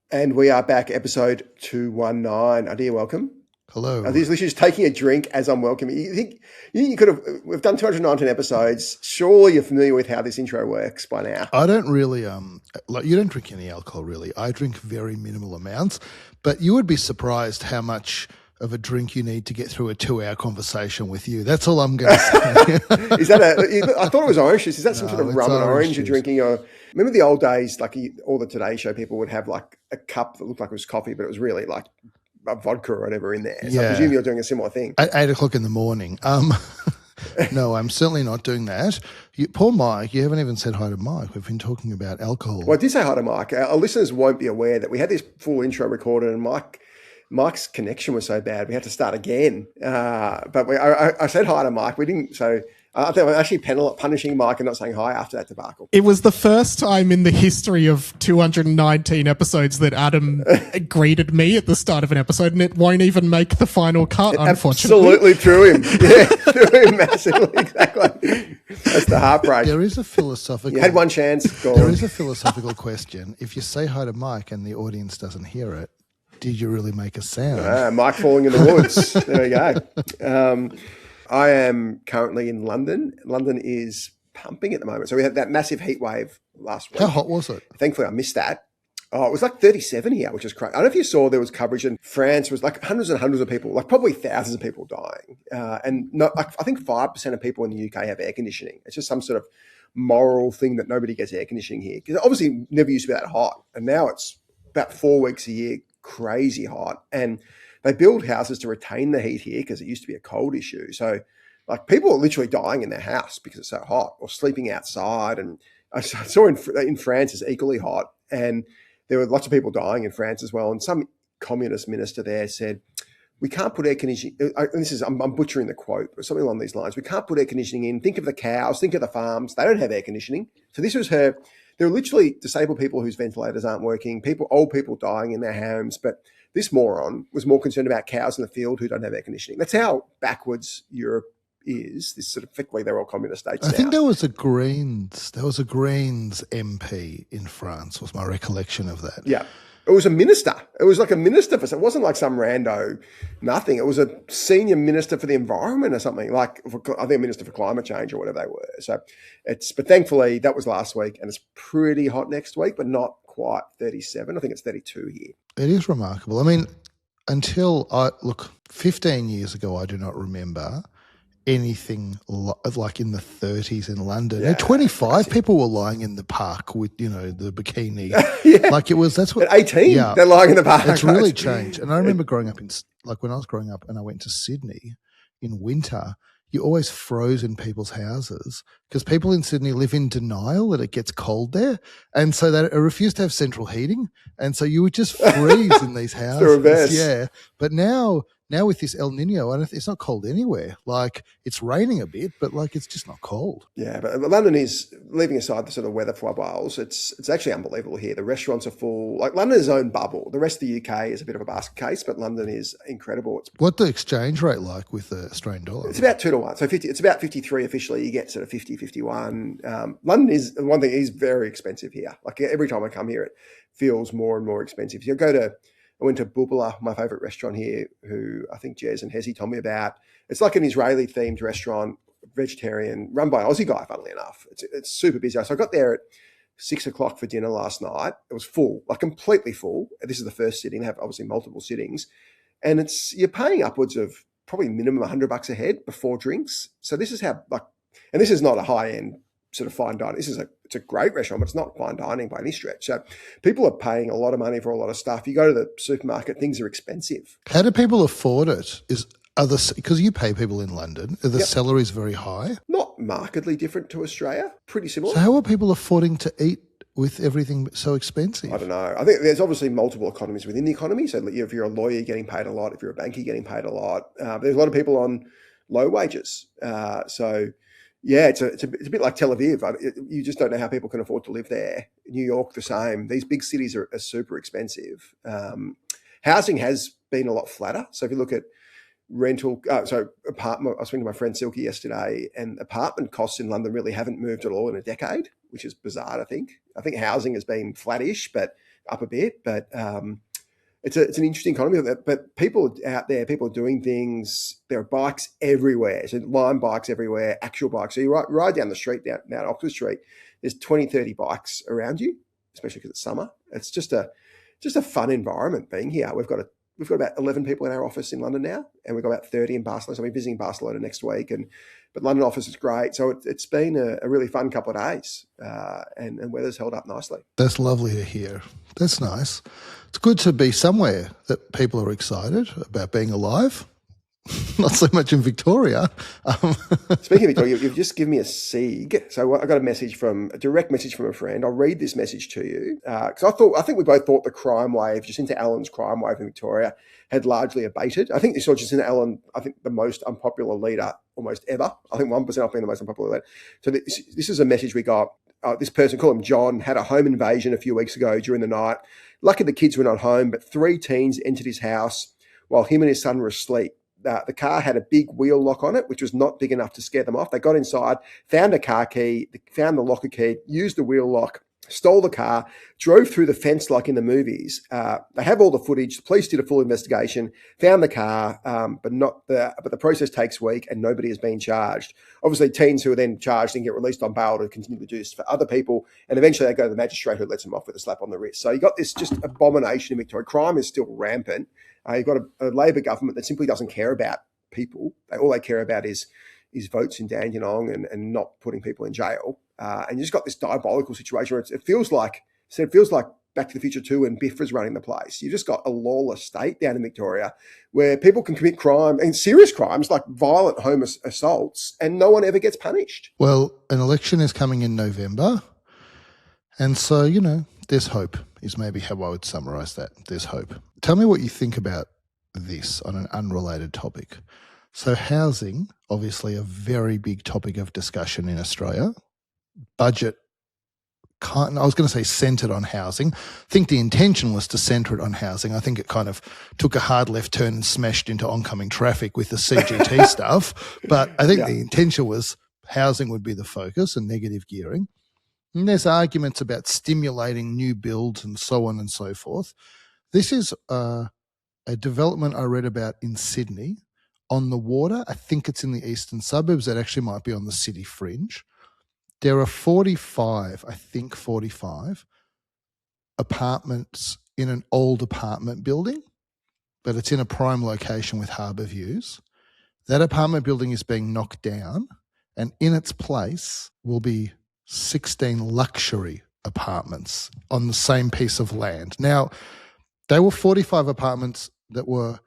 And we are back, episode 219. Adir, welcome. Hello. Adir's literally just taking a drink as I'm welcoming you. Think you could have? We've done 219 episodes. Surely you're familiar with how this intro works by now. I don't really like you don't drink any alcohol really. I drink very minimal amounts, but you would be surprised how much of a drink you need to get through a 2-hour conversation with you. That's all I'm going to say. Is that I thought it was orange juice. Is that some sort of rum and orange you're drinking? Or remember the old days, like all the Today Show people would have like a cup that looked like it was coffee, but it was really like a vodka or whatever in there. So I presume you're doing a similar thing. At 8 o'clock in the morning. No, I'm certainly not doing that. Poor Mike, you haven't even said hi to Mike. We've been talking about alcohol. Well, I did say hi to Mike. Our listeners won't be aware that we had this full intro recorded and Mike's connection was so bad we had to start again. But I said hi to Mike. We didn't. So I think we're actually punishing Mike and not saying hi after that debacle. It was the first time in the history of 219 episodes that Adam greeted me at the start of an episode, and it won't even make the final cut, unfortunately. Absolutely threw him. Yeah, threw him massively. Exactly. That's the heartbreak. There is a philosophical... You had one chance. Gone. There is a philosophical question. If you say hi to Mike and the audience doesn't hear it, did you really make a sound? Mike falling in the woods. There we go. I am currently in London. London is pumping at the moment. So we had that massive heat wave last week. How hot was it? Thankfully, I missed that. Oh, it was like 37 here, which is crazy. I don't know if you saw there was coverage in France. It was like hundreds and hundreds of people, like probably thousands of people dying. And I think 5% of people in the UK have air conditioning. It's just some sort of moral thing that nobody gets air conditioning here. Because obviously it never used to be that hot. And now it's about 4 weeks a year, crazy hot. And they build houses to retain the heat here because it used to be a cold issue. So like people are literally dying in their house because it's so hot or sleeping outside. And I saw in France it's equally hot. And there were lots of people dying in France as well. And some communist minister there said, we can't put air conditioning. I'm butchering the quote, but something along these lines. We can't put air conditioning in. Think of the cows, think of the farms. They don't have air conditioning. So this was her. There are literally disabled people whose ventilators aren't working, old people dying in their homes. But this moron was more concerned about cows in the field who don't have air conditioning. That's how backwards Europe is. This sort of effectively they're all communist states. I think there was a Greens MP in France, was my recollection of that. Yeah. It was a minister. It was like a minister it wasn't like some rando nothing. It was a senior minister for the environment or something, like I think a minister for climate change or whatever they were. So but thankfully that was last week and it's pretty hot next week, but not quite 37. I think it's 32 here. It is remarkable. I mean, 15 years ago, I do not remember anything like in the 30s in London. Yeah, at 25, people were lying in the park with, the bikini. Yeah. Like it was, that's what. At 18, yeah, they're lying in the park. It's really changed. And I remember growing up when I was growing up and I went to Sydney in winter, you always froze in people's houses because people in Sydney live in denial that it gets cold there. And so they refuse to have central heating. And so you would just freeze in these houses. The reverse. Yeah. But now with this El Nino, it's not cold anywhere. Like it's raining a bit, but like it's just not cold. Yeah, but London is, leaving aside the sort of weather flubbles, it's actually unbelievable here. The restaurants are full. Like London is its own bubble. The rest of the UK is a bit of a basket case, but London is incredible. What's the exchange rate like with the Australian dollar? It's about 2 to 1. So it's about 53 officially. You get sort of 50, 51. London is, one thing, is very expensive here. Like every time I come here, it feels more and more expensive. So I went to Bubala, my favourite restaurant here, who I think Jez and Hezi told me about. It's like an Israeli-themed restaurant, vegetarian, run by an Aussie guy, funnily enough. It's super busy. So I got there at 6 o'clock for dinner last night. It was full, like completely full. This is the first sitting. They have obviously multiple sittings. And you're paying upwards of probably minimum $100 a head before drinks. So this is how, and this is not a high-end sort of fine dining. It's a great restaurant, but it's not fine dining by any stretch. So people are paying a lot of money for a lot of stuff. You go to the supermarket, things are expensive. How do people afford it? Because you pay people in London, are the salaries very high? Not markedly different to Australia, pretty similar. So how are people affording to eat with everything so expensive? I don't know. I think there's obviously multiple economies within the economy. So if you're a lawyer, you're getting paid a lot. If you're a banker, you're getting paid a lot. There's a lot of people on low wages. Yeah, it's a bit like Tel Aviv. You just don't know how people can afford to live there. New York, the same. These big cities are super expensive. Housing has been a lot flatter. So if you look at apartment, I was speaking to my friend Silky yesterday, and apartment costs in London really haven't moved at all in a decade, which is bizarre, I think. I think housing has been flattish, but up a bit, but it's an interesting economy. But people out there, people are doing things. There are bikes everywhere. So Lime bikes everywhere, actual bikes. So you ride down the street, down Oxford Street, there's 20, 30 bikes around you, especially because it's summer. It's just a fun environment being here. We've got about 11 people in our office in London now, and we've got about 30 in Barcelona. So we're visiting Barcelona next week, but London office is great. So it's been a really fun couple of days, and weather's held up nicely. That's lovely to hear. That's nice. It's good to be somewhere that people are excited about being alive. Not so much in Victoria. Speaking of Victoria, you've just given me a SIG. So I got a direct message from a friend. I'll read this message to you because I think we both thought the crime wave, Jacinta Allen's crime wave in Victoria, had largely abated. I think you saw Jacinta Allen, I think the most unpopular leader almost ever. I think 1% off being the most unpopular leader. So this is a message we got. This person, call him John, had a home invasion a few weeks ago during the night. Lucky the kids were not home, but 3 teens entered his house while him and his son were asleep. The car had a big wheel lock on it, which was not big enough to scare them off. They got inside, found a car key, found the locker key, used the wheel lock, stole the car, drove through the fence like in the movies. They have all the footage. The police did a full investigation, found the car, but the process takes weeks and nobody has been charged. Obviously, teens who are then charged and get released on bail to continue to do this for other people, and eventually they go to the magistrate who lets them off with a slap on the wrist. So you got this just abomination in Victoria. Crime is still rampant. You've got a Labor government that simply doesn't care about people. All they care about is votes in Dandenong and not putting people in jail. And you just got this diabolical situation where it feels like Back to the Future 2 and Biff was running the place. You just got a lawless state down in Victoria where people can commit crime and serious crimes like violent home assaults and no one ever gets punished. Well, an election is coming in November. And so, there's hope is maybe how I would summarise that. There's hope. Tell me what you think about this on an unrelated topic. So housing, obviously a very big topic of discussion in Australia. Budget, I was going to say centred on housing. I think the intention was to centre it on housing. I think it kind of took a hard left turn and smashed into oncoming traffic with the CGT stuff. But I think the intention was housing would be the focus and negative gearing. And there's arguments about stimulating new builds and so on and so forth. This is a development I read about in Sydney on the water. I think it's in the eastern suburbs. That actually might be on the city fringe. There are 45 apartments in an old apartment building, but it's in a prime location with harbour views. That apartment building is being knocked down, and in its place will be 16 luxury apartments on the same piece of land. Now, they were 45 apartments that were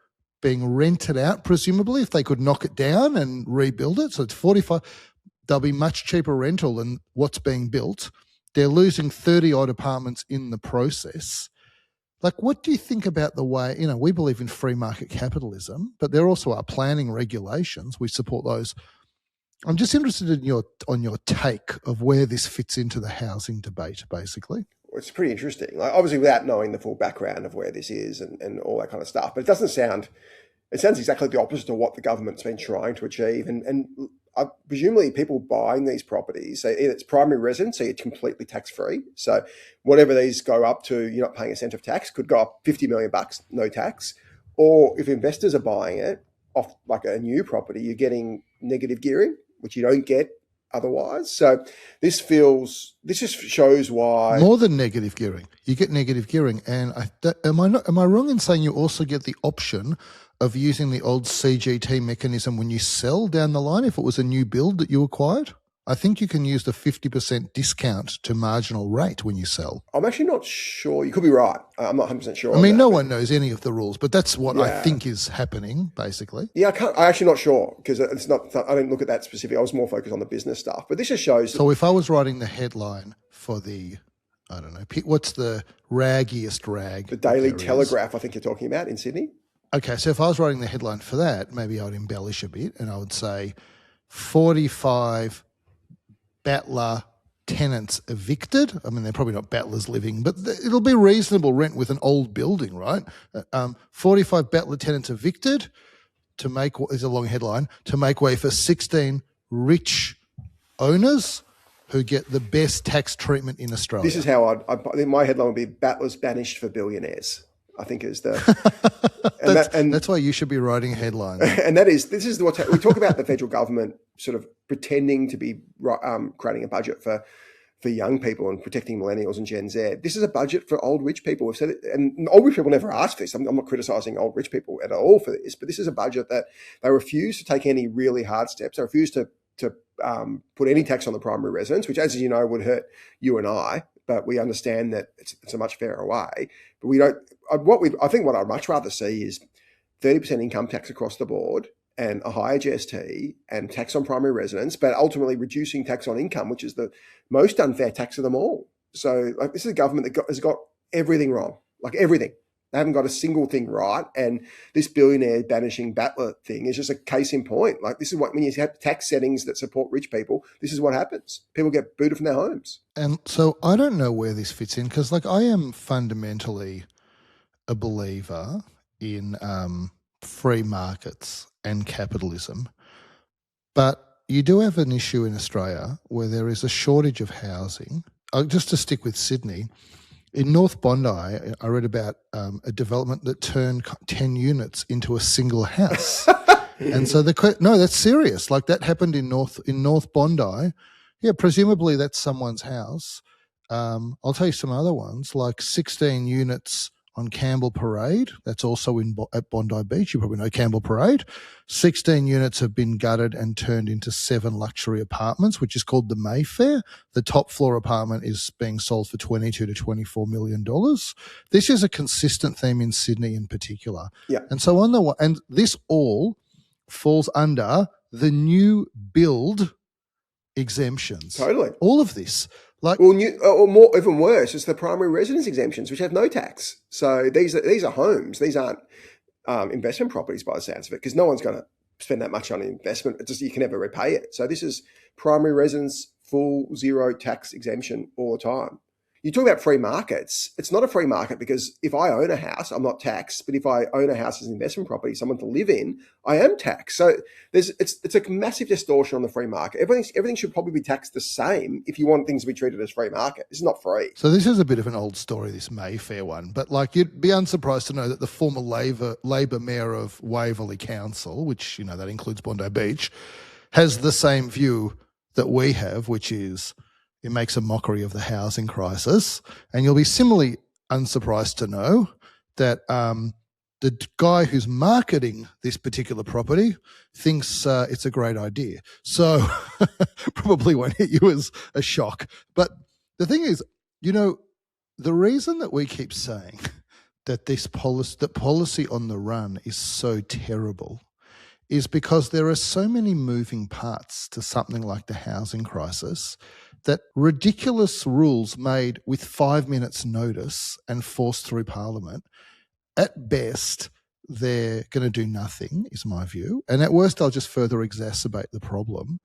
being rented out, presumably, if they could knock it down and rebuild it. So it's 45. They'll be much cheaper rental than what's being built. They're losing 30-odd apartments in the process. Like, what do you think about the way, we believe in free market capitalism, but there also are planning regulations. We support those. I'm just interested in your take of where this fits into the housing debate, basically. It's pretty interesting. Like, obviously, without knowing the full background of where this is and all that kind of stuff, but it sounds exactly the opposite of what the government's been trying to achieve. And presumably people buying these properties, so either it's primary residence, so you're completely tax-free. So whatever these go up to, you're not paying a cent of tax, could go up $50 million, no tax. Or if investors are buying it off like a new property, you're getting negative gearing, which you don't get otherwise. So this just shows why more than negative gearing. You get negative gearing, and am I wrong in saying you also get the option of using the old CGT mechanism when you sell down the line if it was a new build that you acquired? I think you can use the 50% discount to marginal rate when you sell. I'm actually not sure. You could be right. I'm not 100% sure. I mean, no one knows any of the rules, but that's what I think is happening, basically. Yeah, I'm actually not sure because it's not. I didn't look at that specific. I was more focused on the business stuff. But this just shows. So if I was writing the headline for the, I don't know, what's the raggiest rag? The Daily Telegraph, I think you're talking about in Sydney. Okay, so if I was writing the headline for that, maybe I would embellish a bit and I would say 45 battler tenants evicted. I mean, they're probably not battlers living, but it'll be reasonable rent with an old building, right? 45 battler tenants evicted is a long headline, to make way for 16 rich owners who get the best tax treatment in Australia. This is how I think my headline would be "Battlers banished for billionaires." I think is the that's why you should be writing headlines. And this is what we talk about, the federal government sort of pretending to be creating a budget for young people and protecting millennials and Gen Z. This is a budget for old rich people. We've said it, and old rich people never ask for this. I'm not criticising old rich people at all for this, but this is a budget that they refuse to take any really hard steps. They refuse to put any tax on the primary residence, which, as you know, would hurt you and I. But we understand that it's a much fairer way. But we don't. I think what I'd much rather see is 30% income tax across the board and a higher GST and tax on primary residence, but ultimately reducing tax on income, which is the most unfair tax of them all. So, like, this is a government that has got everything wrong, like everything. They haven't got a single thing right. And this billionaire banishing battler thing is just a case in point. Like, this is what, when you have tax settings that support rich people, this is what happens. People get booted from their homes. And so I don't know where this fits in, because, like, I am fundamentally a believer in free markets and capitalism. But you do have an issue in Australia where there is a shortage of housing. Just to stick with Sydney, in North Bondi, I read about a development that turned 10 units into a single house. And so no, that's serious. Like, that happened in North Bondi. Yeah, presumably that's someone's house. I'll tell you some other ones, like 16 units on Campbell Parade. That's also at Bondi Beach. You probably know Campbell Parade. 16 units have been gutted and turned into 7 luxury apartments, which is called the Mayfair. The top floor apartment is being sold for $22 to $24 million. This is a consistent theme in Sydney in particular. Yeah. And so and this all falls under the new build exemptions. Totally. All of this. Like, well, or more, even worse, it's the primary residence exemptions, which have no tax. So these are homes. These aren't investment properties by the sounds of it, because no one's going to spend that much on investment. It's just, you can never repay it. So this is primary residence, full zero tax exemption all the time. You talk about free markets. It's not a free market, because if I own a house, I'm not taxed. But if I own a house as an investment property, someone to live in, I am taxed. So it's a massive distortion on the free market. Everything should probably be taxed the same if you want things to be treated as free market. This is not free. So this is a bit of an old story, this Mayfair one. But, like, you'd be unsurprised to know that the former Labor mayor of Waverley Council, which, you know, that includes Bondi Beach, has the same view that we have, which is, it makes a mockery of the housing crisis. And you'll be similarly unsurprised to know that the guy who's marketing this particular property thinks it's a great idea. So probably won't hit you as a shock. But the thing is, you know, the reason that we keep saying that policy on the run is so terrible is because there are so many moving parts to something like the housing crisis that ridiculous rules made with 5 minutes notice and forced through Parliament, at best, they're going to do nothing, is my view. And at worst, they'll just further exacerbate the problem.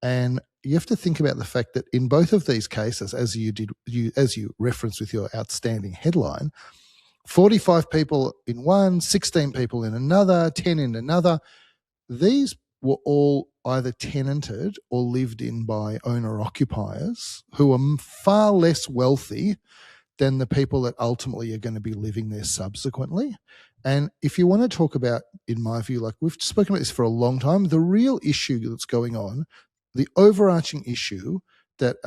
And you have to think about the fact that in both of these cases, as you referenced with your outstanding headline, 45 people in one, 16 people in another, 10 in another, these were all either tenanted or lived in by owner-occupiers who are far less wealthy than the people that ultimately are going to be living there subsequently. And if you want to talk about, in my view, like we've spoken about this for a long time, the real issue that's going on, the overarching issue that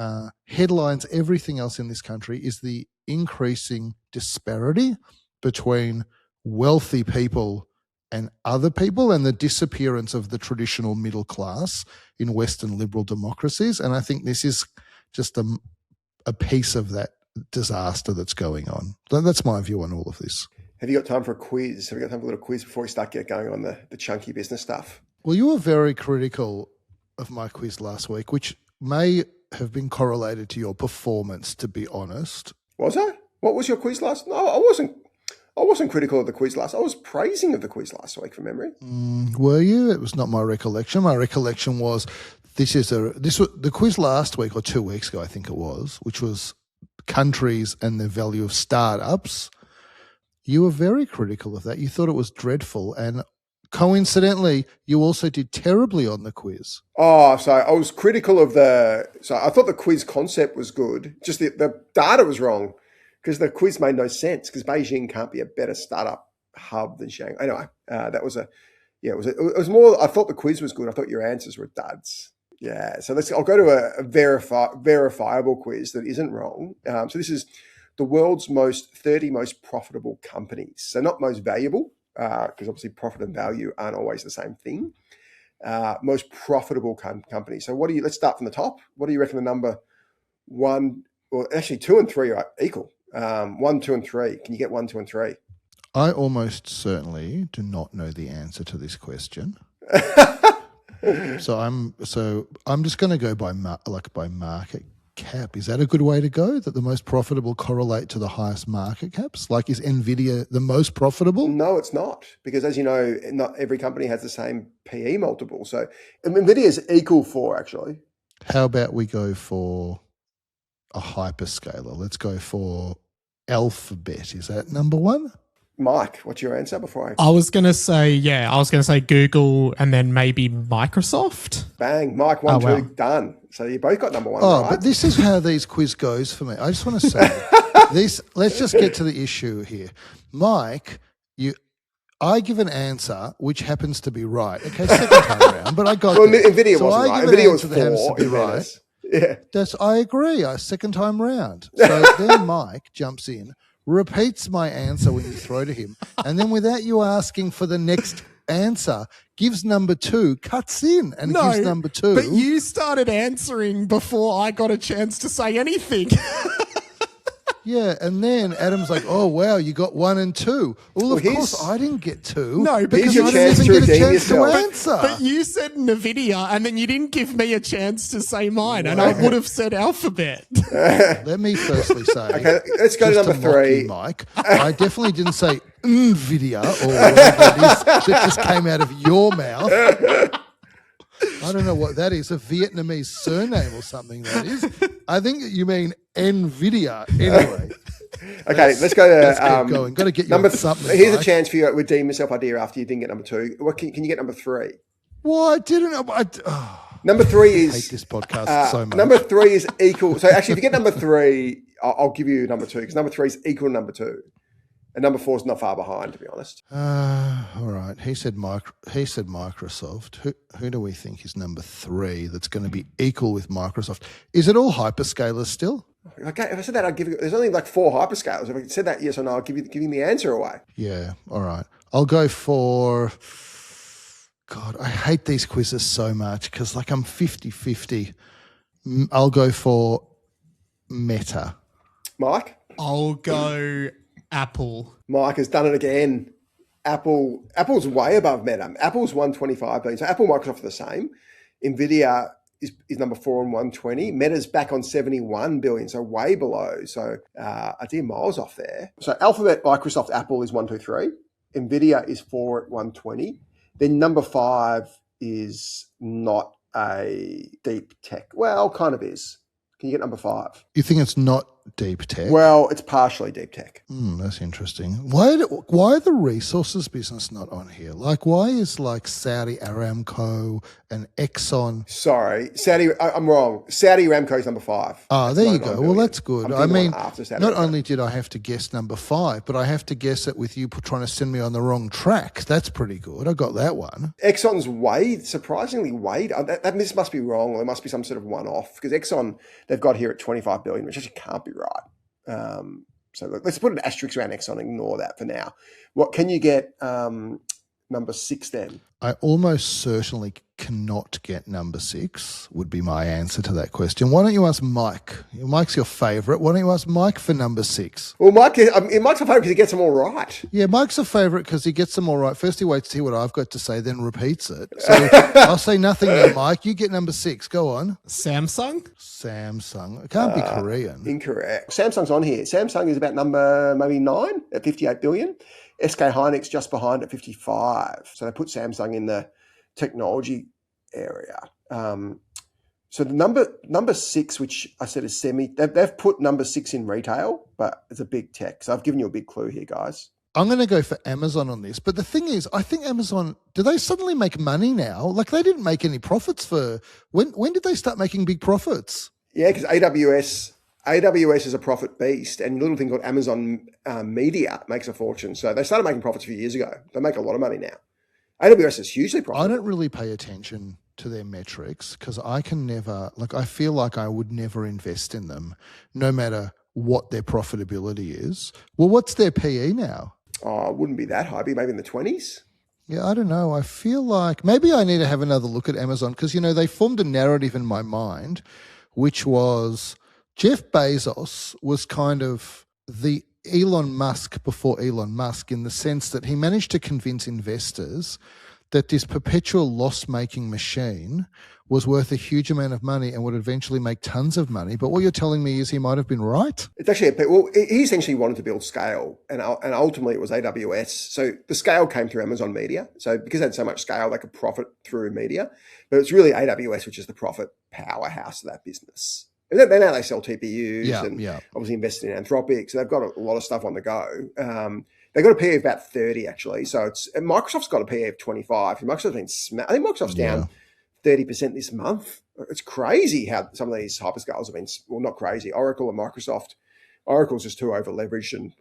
headlines everything else in this country, is the increasing disparity between wealthy people and other people, and the disappearance of the traditional middle class in Western liberal democracies. And I think this is just a piece of that disaster that's going on. That's my view on all of this. Have you got time for a quiz? Have we got time for a little quiz before we start going on the chunky business stuff? Well, you were very critical of my quiz last week, which may have been correlated to your performance, to be honest. Was I? What was your quiz last? No, I wasn't critical of the quiz last. I was praising of the quiz last week, from memory. Were you? It was not my recollection. My recollection was this was the quiz last week or 2 weeks ago, I think it was, which was countries and the value of startups. You were very critical of that. You thought it was dreadful, and coincidentally, you also did terribly on the quiz. Oh, so I was critical of so I thought the quiz concept was good. Just the data was wrong because the quiz made no sense because Beijing can't be a better startup hub than Shanghai. Anyway, it was more, I thought the quiz was good. I thought your answers were duds. Yeah. So I'll go to a verifiable quiz that isn't wrong. So this is the world's 30 most profitable companies. So not most valuable, because obviously profit and value aren't always the same thing. Most profitable companies. So let's start from the top. What do you reckon the number one, well, actually 2 and 3 are equal. 1, 2, and 3. Can you get 1, 2, and 3? I almost certainly do not know the answer to this question. So I'm just going to go by market cap. Is that a good way to go? That the most profitable correlate to the highest market caps? Like, is Nvidia the most profitable? No, it's not, because as you know, not every company has the same PE multiple. So Nvidia is equal for, actually. How about we go for a hyperscaler? Let's go for Alphabet. Is that number one? Mike, what's your answer before I was going to say Google and then maybe Microsoft. Bang. Mike, 1, 2, done. So you both got number one, right? But this is how these quiz goes for me. I just want to say let's just get to the issue here. Mike, I give an answer which happens to be right. Okay, second time around, but I got Nvidia wasn't right. Nvidia was 4. That happens to be right. Yeah. I agree. Second time round. So then Mike jumps in, repeats my answer when you throw to him, and then without you asking for the next answer, gives number 2, cuts in and gives number 2. But you started answering before I got a chance to say anything. Yeah, and then Adam's like, "Oh wow, you got 1 and 2." Well, of course I didn't get 2. No, because your I chance didn't even to get a redeem chance to yourself. answer. But you said Nvidia, and then you didn't give me a chance to say mine, and I would have said Alphabet. Let me firstly say, okay, let's go to number 3. Mike, I definitely didn't say Nvidia or whatever it is that just came out of your mouth. I don't know what that is, a Vietnamese surname or something that is. I think you mean Nvidia. Anyway. Okay, let's go to keep going. Got to get you number something. Here's Mike. a chance for you to redeem yourself, Adir, after you didn't get number 2. What can you get number 3? Why didn't Number 3 is... I hate this podcast so much. Number 3 is equal. So actually, if you get number 3, I'll give you number 2, because number 3 is equal to number 2. And number 4 is not far behind, to be honest. All right. He said Microsoft. Who do we think is number 3 that's going to be equal with Microsoft? Is it all hyperscalers still? Okay, if I said that, I'd give you... There's only like 4 hyperscalers. If I said that yes or no, I'll give you the answer away. Yeah, all right. I'll go for... God, I hate these quizzes so much because I'm 50-50. I'll go for Meta. Mike? I'll go Apple. Mike has done it again. Apple's way above Meta. Apple's 125 billion. So Apple and Microsoft are the same. Nvidia is number 4 on 120. Meta's back on 71 billion, so way below. So I did miles off there. So Alphabet, Microsoft, Apple is 1, 2, 3. Nvidia is 4 at 120. Then number 5 is not a deep tech. Well, kind of is. Can you get number 5? You think it's not deep tech? Well, it's partially deep tech. That's interesting. Why the resources business not on here? Why is Saudi Aramco and Exxon? Sorry, I'm wrong. Saudi Aramco is number 5. There you go. Well, that's good. I mean, not Aramco. Only did I have to guess number 5, but I have to guess it with you trying to send me on the wrong track. That's pretty good. I got that one. Exxon's surprisingly weighed. This must be wrong, or there must be some sort of one-off, because Exxon, they've got here at 25 billion, which actually can't be right. So let's put an asterisk around Exxon and ignore that for now. What can you get number 6 then? I almost certainly cannot get number 6 would be my answer to that question. Why don't you ask Mike? Mike's your favourite. Why don't you ask Mike for number 6? Well, Mike's a favourite because he gets them all right. Yeah, Mike's a favourite because he gets them all right. First he waits to hear what I've got to say, then repeats it. So I'll say nothing there, Mike. You get number 6. Go on. Samsung? It can't be Korean. Incorrect. Samsung's on here. Samsung is about number maybe 9 at 58 billion. SK Hynix just behind at 55. So they put Samsung in the technology area. So the number 6, which I said is they've put number 6 in retail, but it's a big tech. So I've given you a big clue here, guys. I'm going to go for Amazon on this. But the thing is, I think Amazon, do they suddenly make money now? Like they didn't make any profits for, when did they start making big profits? Yeah, because AWS is a profit beast, and a little thing called Amazon Media makes a fortune. So they started making profits a few years ago. They make a lot of money now. AWS is hugely profitable. I don't really pay attention to their metrics because I can never, like I feel like I would never invest in them no matter what their profitability is. Well, what's their PE now? Oh, it wouldn't be that high. Maybe in the 20s. Yeah, I don't know. I feel like maybe I need to have another look at Amazon because, they formed a narrative in my mind, which was Jeff Bezos was kind of the Elon Musk before Elon Musk in the sense that he managed to convince investors that this perpetual loss-making machine was worth a huge amount of money and would eventually make tons of money. But what you're telling me is he might have been right? It's actually, he essentially wanted to build scale, and ultimately it was AWS. So the scale came through Amazon Media. So because they had so much scale, they could profit through media. But it's really AWS, which is the profit powerhouse of that business. And then now they sell TPUs obviously invested in Anthropic. So they've got a lot of stuff on the go. They've got a PE of about 30, actually. So Microsoft's got a PE of 25. Microsoft's been I think Microsoft's down 30% this month. It's crazy how some of these hyperscalers have been, well, not crazy. Oracle and Microsoft. Oracle's just too over leveraged, and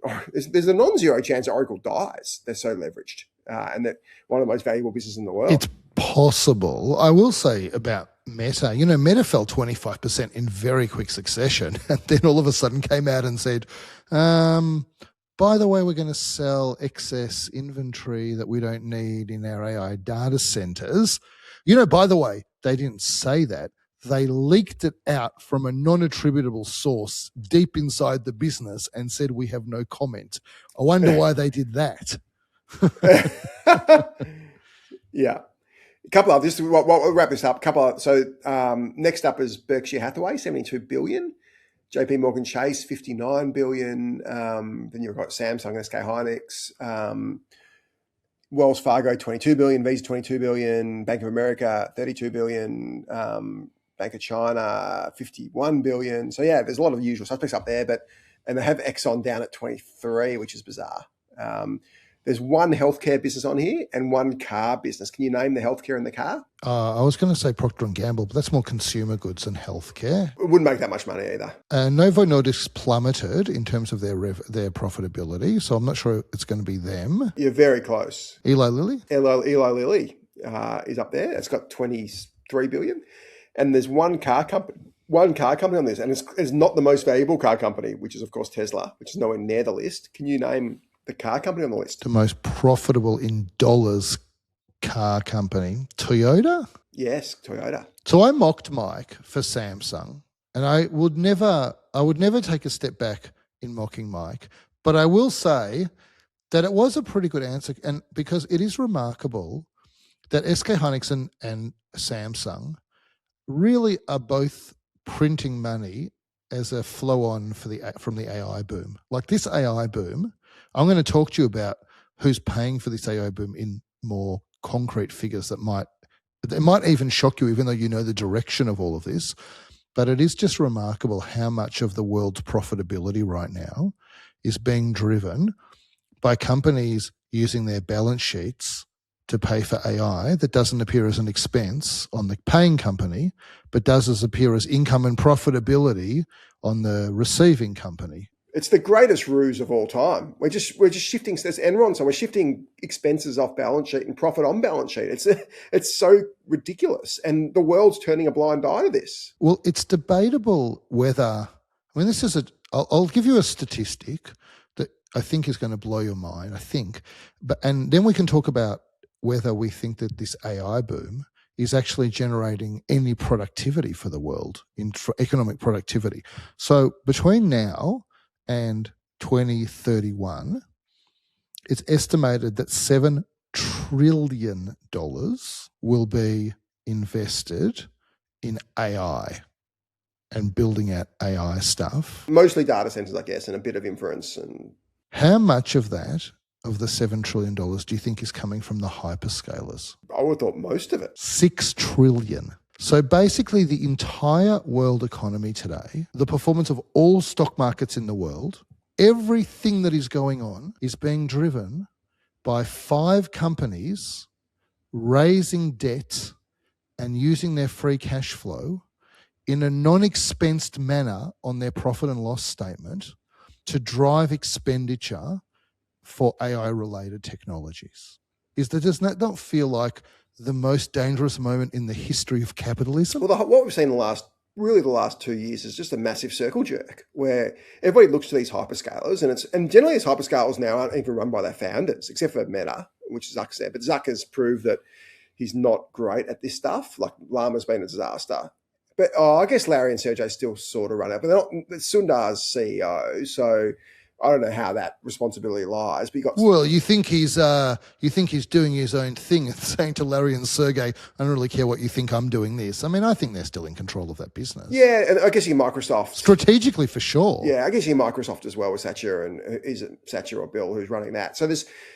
there's a non-zero chance that Oracle dies. They're so leveraged, and they're one of the most valuable businesses in the world. It's possible. I will say about Meta, Meta fell 25% in very quick succession, and then all of a sudden came out and said, by the way, we're going to sell excess inventory that we don't need in our AI data centers. By the way, they didn't say that. They leaked it out from a non-attributable source deep inside the business and said, we have no comment. I wonder why they did that. Yeah. A couple of, we'll wrap this up. So next up is Berkshire Hathaway, 72 billion. JP Morgan Chase, 59 billion. Then you've got Samsung, SK Hynix, Wells Fargo, 22 billion, Visa, 22 billion, Bank of America, 32 billion, Bank of China, 51 billion. So yeah, there's a lot of usual suspects up there, and they have Exxon down at 23, which is bizarre. There's one healthcare business on here and one car business. Can you name the healthcare and the car? I was going to say Procter & Gamble, but that's more consumer goods than healthcare. It wouldn't make that much money either. Novo Nordisk plummeted in terms of their profitability, so I'm not sure it's going to be them. You're very close. Eli Lilly? Eli Lilly is up there. It's got 23 billion. And there's one car company on this, and it's not the most valuable car company, which is, of course, Tesla, which is nowhere near the list. Can you name the car company on the list? The most profitable in dollars car company, Toyota? Yes, Toyota. So I mocked Mike for Samsung, and I would never take a step back in mocking Mike, but I will say that it was a pretty good answer, and because it is remarkable that SK Hynix and Samsung really are both printing money as a flow-on from the AI boom. Like this AI boom, I'm going to talk to you about who's paying for this AI boom in more concrete figures that might even shock you, even though you know the direction of all of this. But it is just remarkable how much of the world's profitability right now is being driven by companies using their balance sheets to pay for AI that doesn't appear as an expense on the paying company, but does appear as income and profitability on the receiving company. It's the greatest ruse of all time. We're just shifting, there's Enron, so we're shifting expenses off balance sheet and profit on balance sheet. It's so ridiculous, and the world's turning a blind eye to this. Well, it's debatable whether, I'll give you a statistic that I think is going to blow your mind, and then we can talk about whether we think that this AI boom is actually generating any productivity for the world, for economic productivity. So between now and 2031, it's estimated that $7 trillion will be invested in AI and building out AI stuff. Mostly data centers, I guess, and a bit of inference. And how much of that, of the $7 trillion, do you think is coming from the hyperscalers? I would have thought most of it. $6 trillion. So basically the entire world economy today, the performance of all stock markets in the world everything that is going on is being driven by 5 companies raising debt and using their free cash flow in a non-expensed manner on their profit and loss statement to drive expenditure for AI-related technologies. Does that not feel like the most dangerous moment in the history of capitalism? Well, what we've seen the last 2 years is just a massive circle jerk where everybody looks to these hyperscalers, and generally these hyperscalers now aren't even run by their founders, except for Meta, which Zuck said. But Zuck has proved that he's not great at this stuff. Like Llama's been a disaster. But I guess Larry and Sergey still sort of run it, but they're not. Sundar's CEO, so I don't know how that responsibility lies. But you think he's doing his own thing and saying to Larry and Sergey, "I don't really care what you think. I'm doing this." I mean, I think they're still in control of that business. Yeah, and I guess you Microsoft strategically for sure. Yeah, I guess you Microsoft as well with Satya, and is it Satya or Bill who's running that? So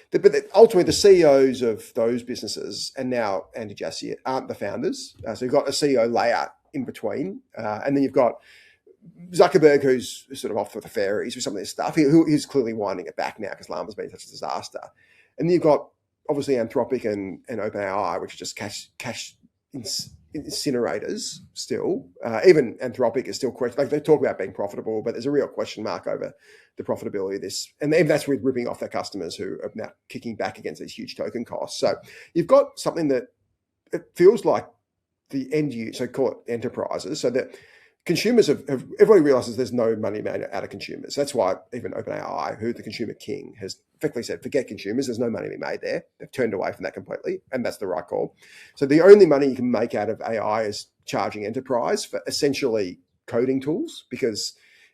but ultimately the CEOs of those businesses and now Andy Jassy aren't the founders. So you've got a CEO layer in between, and then you've got Zuckerberg, who's sort of off with the fairies with some of this stuff. He's clearly winding it back now because Llama's been such a disaster. And then you've got obviously Anthropic and OpenAI, which are just cash incinerators still. Even Anthropic is still question. Like they talk about being profitable, but there's a real question mark over the profitability of this. And even that's with ripping off their customers who are now kicking back against these huge token costs. So you've got something that it feels like the end user, so call it enterprises, so that consumers everybody realizes there's no money made out of consumers. That's why even OpenAI, who the consumer king, has effectively said, forget consumers, there's no money to be made there. They've turned away from that completely, and that's the right call. So the only money you can make out of AI is charging enterprise for essentially coding tools, because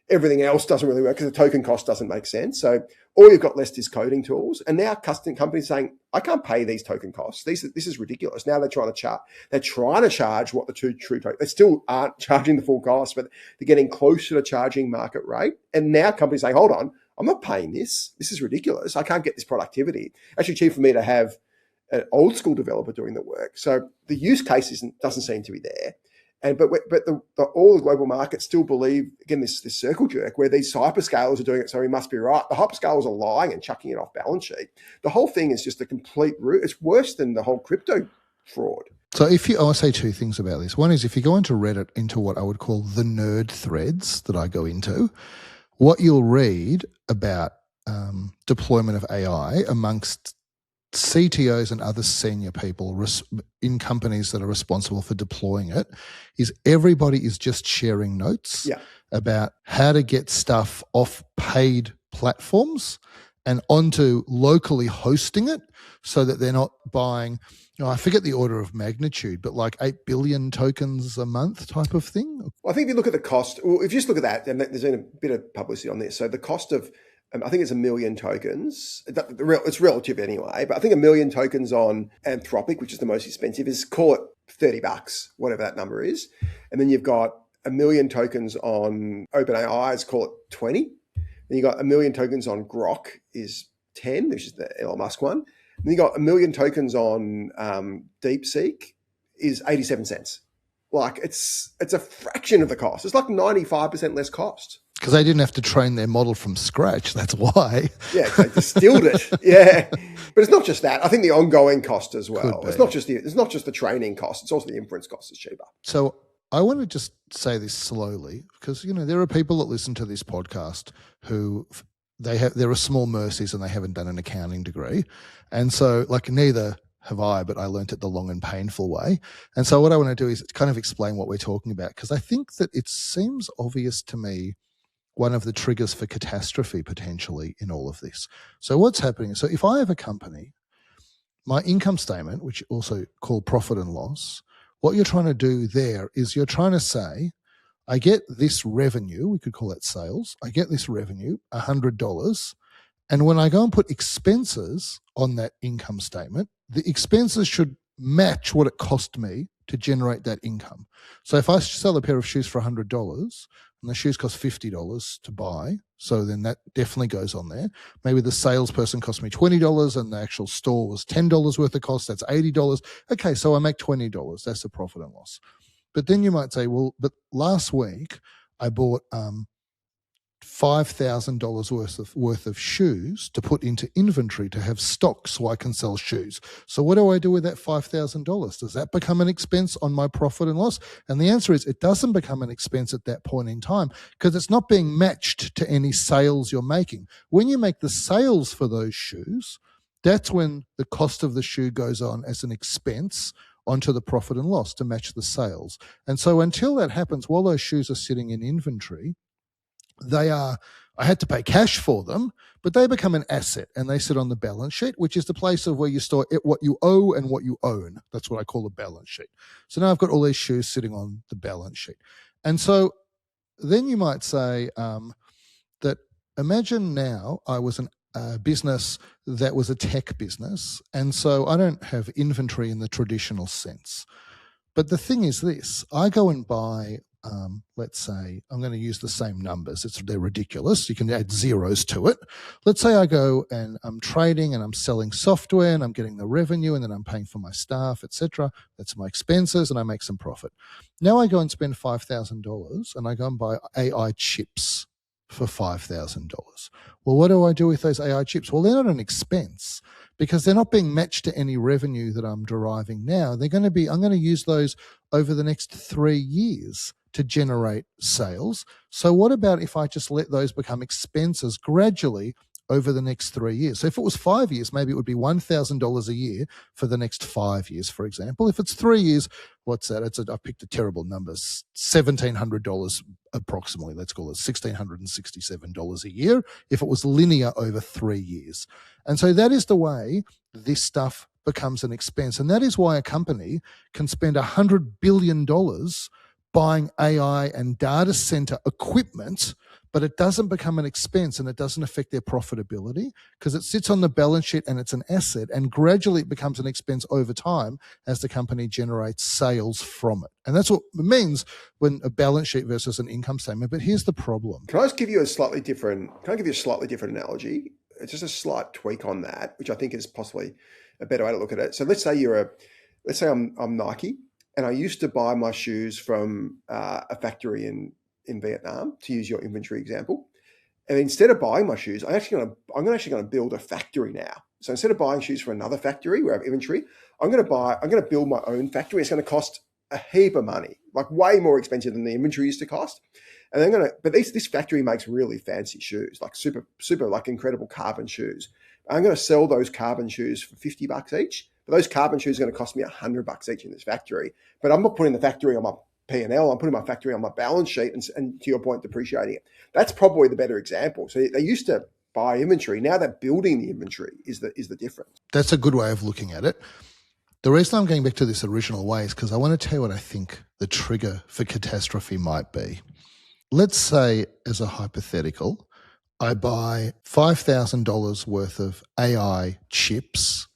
everything else doesn't really work because the token cost doesn't make sense. So all you've got left is coding tools. And now custom companies saying, I can't pay these token costs. This is ridiculous. Now they're trying to charge what the true token. They still aren't charging the full cost, but they're getting closer to charging market rate. And now companies saying, hold on, I'm not paying this. This is ridiculous. I can't get this productivity. Actually cheap for me to have an old school developer doing the work. So the use case doesn't seem to be there. But all the global markets still believe, again, this circle jerk where these hyperscalers are doing it, so we must be right. The hyperscalers are lying and chucking it off balance sheet. The whole thing is just a complete root. It's worse than the whole crypto fraud. So I'll say 2 things about this. One is if you go into Reddit, into what I would call the nerd threads that I go into, what you'll read about deployment of AI amongst CTOs and other senior people in companies that are responsible for deploying it is everybody is just sharing notes about how to get stuff off paid platforms and onto locally hosting it so that they're not buying, I forget the order of magnitude, but like 8 billion tokens a month type of thing. Well, I think if you look at the cost, if you just look at that, and there's been a bit of publicity on this. So the cost of I think it's 1 million tokens. It's relative anyway, but I think 1 million tokens on Anthropic, which is the most expensive, is call it $30, whatever that number is. And then you've got 1 million tokens on OpenAI, is call it 20. Then you got 1 million tokens on Grok is 10, which is the Elon Musk one. And then you got 1 million tokens on DeepSeek is 87 cents. Like it's a fraction of the cost. It's like 95% less cost. Because they didn't have to train their model from scratch. That's why. Yeah, they distilled it. Yeah, but it's not just that. I think the ongoing cost as well. It's not just the training cost. It's also the inference cost is cheaper. So I want to just say this slowly because there are people that listen to this podcast who there are small mercies and they haven't done an accounting degree, and so like neither have I, but I learnt it the long and painful way. And so what I want to do is kind of explain what we're talking about because I think that it seems obvious to me. One of the triggers for catastrophe potentially in all of this. So what's happening? So if I have a company, my income statement, which also called profit and loss, what you're trying to do there is you're trying to say, I get this revenue, we could call that sales, I get this revenue, $100, and when I go and put expenses on that income statement, the expenses should match what it cost me to generate that income. So if I sell a pair of shoes for $100, and the shoes cost $50 to buy, so then that definitely goes on there. Maybe the salesperson cost me $20 and the actual store was $10 worth of cost, that's $80. Okay, so I make $20. That's the profit and loss. But then you might say, well, but last week I bought $5,000 worth of shoes to put into inventory to have stock so I can sell shoes. So what do I do with that $5,000? Does that become an expense on my profit and loss? And the answer is it doesn't become an expense at that point in time because it's not being matched to any sales you're making. When you make the sales for those shoes, that's when the cost of the shoe goes on as an expense onto the profit and loss to match the sales. And so until that happens, while those shoes are sitting in inventory, I had to pay cash for them, but they become an asset and they sit on the balance sheet, which is the place of where you store what you owe and what you own. That's what I call a balance sheet. So now I've got all these shoes sitting on the balance sheet. And so then you might say that imagine now I was a business that was a tech business, and so I don't have inventory in the traditional sense. But the thing is this, I go and buy let's say, I'm going to use the same numbers. They're ridiculous. You can add zeros to it. Let's say I go and I'm trading and I'm selling software and I'm getting the revenue and then I'm paying for my staff, etc. That's my expenses and I make some profit. Now I go and spend $5,000 and I go and buy AI chips for $5,000. Well, what do I do with those AI chips? Well, they're not an expense because they're not being matched to any revenue that I'm deriving now. I'm going to use those over the next 3 years to generate sales. So what about if I just let those become expenses gradually over the next 3 years? So if it was 5 years, maybe it would be $1,000 a year for the next 5 years, for example. If it's 3 years, what's that? I picked a terrible number, $1,700 approximately, let's call it $1,667 a year if it was linear over 3 years. And so that is the way this stuff becomes an expense. And that is why a company can spend $100 billion buying AI and data center equipment, but it doesn't become an expense and it doesn't affect their profitability because it sits on the balance sheet and it's an asset, and gradually it becomes an expense over time as the company generates sales from it. And that's what it means when a balance sheet versus an income statement. But here's the problem. Can I give you a slightly different analogy? It's just a slight tweak on that, which I think is possibly a better way to look at it. So let's say I'm Nike, and I used to buy my shoes from a factory in Vietnam, to use your inventory example. And instead of buying my shoes, I'm actually going to build a factory now. So instead of buying shoes from another factory where I have inventory, I'm going to build my own factory. It's going to cost a heap of money, like way more expensive than the inventory used to cost. And but this factory makes really fancy shoes, like super like incredible carbon shoes. I'm going to sell those carbon shoes for $50 each. But those carbon shoes are going to cost me $100 each in this factory. But I'm not putting the factory on my P&L. I'm putting my factory on my balance sheet and to your point, depreciating it. That's probably the better example. So they used to buy inventory. Now they're building the inventory is the difference. That's a good way of looking at it. The reason I'm going back to this original way is because I want to tell you what I think the trigger for catastrophe might be. Let's say, as a hypothetical, I buy $5,000 worth of AI chips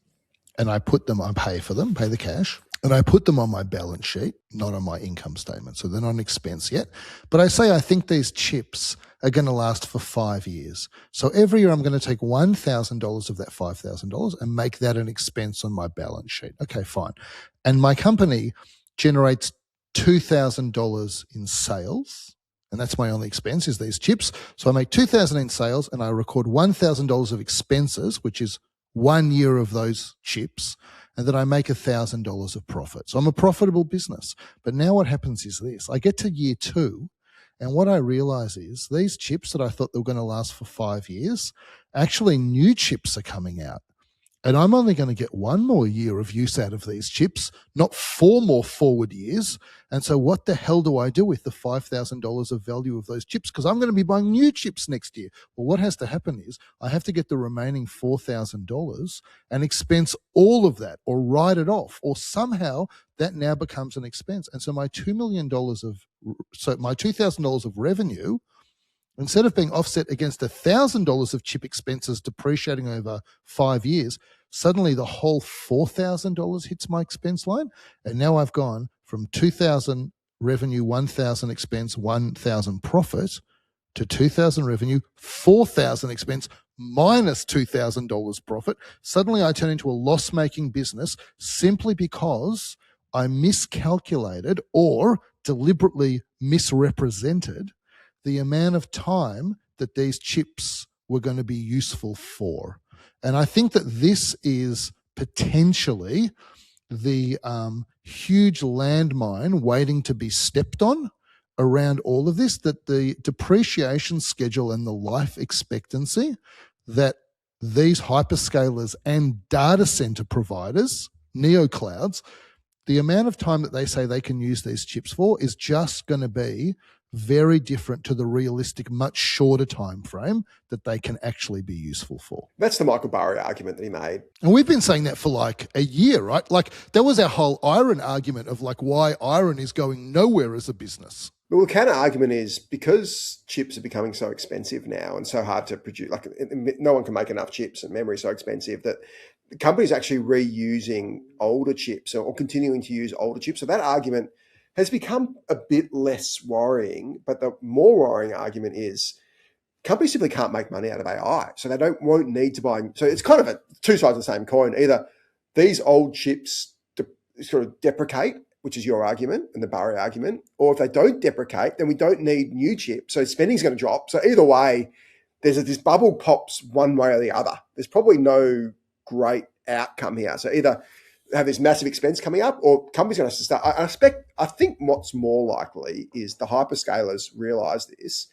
and I pay for them, pay the cash, and I put them on my balance sheet, not on my income statement. So they're not an expense yet. But I say I think these chips are going to last for 5 years. So every year I'm going to take $1,000 of that $5,000 and make that an expense on my balance sheet. Okay, fine. And my company generates $2,000 in sales. And that's my only expense is these chips. So I make $2,000 in sales and I record $1,000 of expenses, which is 1 year of those chips, and then I make $1,000 of profit. So I'm a profitable business. But now what happens is this. I get to year 2, and what I realize is these chips that I thought they were going to last for 5 years, actually new chips are coming out. And I'm only going to get 1 more year of use out of these chips, not 4 more forward years. And so what the hell do I do with the $5,000 of value of those chips? Because I'm going to be buying new chips next year. Well, what has to happen is I have to get the remaining $4,000 and expense all of that or write it off, or somehow that now becomes an expense. And so my $2,000 of revenue, instead of being offset against $1,000 of chip expenses depreciating over 5 years, suddenly the whole $4,000 hits my expense line. And now I've gone from $2,000 revenue, $1,000 expense, $1,000 profit, to $2,000 revenue, $4,000 expense, minus $2,000 profit. Suddenly I turn into a loss-making business simply because I miscalculated or deliberately misrepresented the amount of time that these chips were going to be useful for. And I think that this is potentially the huge landmine waiting to be stepped on around all of this, that the depreciation schedule and the life expectancy that these hyperscalers and data center providers, neoclouds, the amount of time that they say they can use these chips for is just going to be very different to the realistic, much shorter time frame that they can actually be useful for. That's the Michael Burry argument that he made. And we've been saying that for like a year, right? Like that was our whole iron argument of like why iron is going nowhere as a business. Well, the counter argument is because chips are becoming so expensive now and so hard to produce, like no one can make enough chips and memory is so expensive that the company's actually reusing older chips or continuing to use older chips. So that argument has become a bit less worrying, but the more worrying argument is companies simply can't make money out of AI. So they won't need to buy. So it's kind of two sides of the same coin. Either these old chips sort of deprecate, which is your argument and the Burry argument, or if they don't deprecate, then we don't need new chips. So spending's going to drop. So either way, this bubble pops one way or the other. There's probably no great outcome here. So either have this massive expense coming up or companies going to start. I think what's more likely is the hyperscalers realize this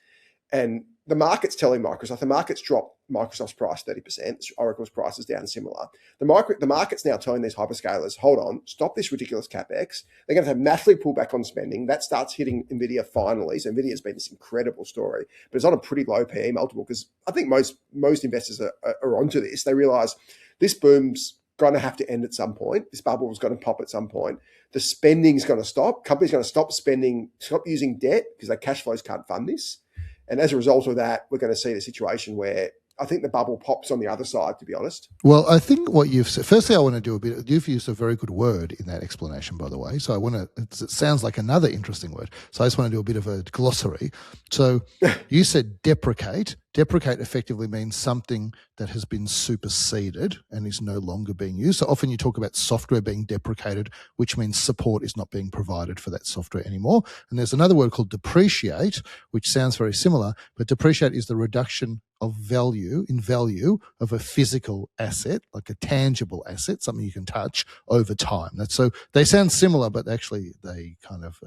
and the market's telling Microsoft, the market's dropped Microsoft's price 30%, Oracle's price is down similar. The market's now telling these hyperscalers, hold on, stop this ridiculous CapEx. They're going to have massively pull back on spending. That starts hitting Nvidia finally. So Nvidia's been this incredible story, but it's on a pretty low PE multiple because I think most investors are onto this. They realize this boom's going to have to end at some point. This bubble is going to pop at some point. The spending's going to stop. Companies are going to stop spending, stop using debt because their cash flows can't fund this. And as a result of that, we're going to see the situation where I think the bubble pops on the other side, to be honest. Well, I think what you've said, firstly, I want to do you've used a very good word in that explanation, by the way. So it sounds like another interesting word. So I just want to do a bit of a glossary. So you said deprecate. Deprecate effectively means something that has been superseded and is no longer being used. So often you talk about software being deprecated, which means support is not being provided for that software anymore. And there's another word called depreciate, which sounds very similar, but depreciate is the reduction of value of a physical asset, like a tangible asset, something you can touch over time. So they sound similar, but actually they kind of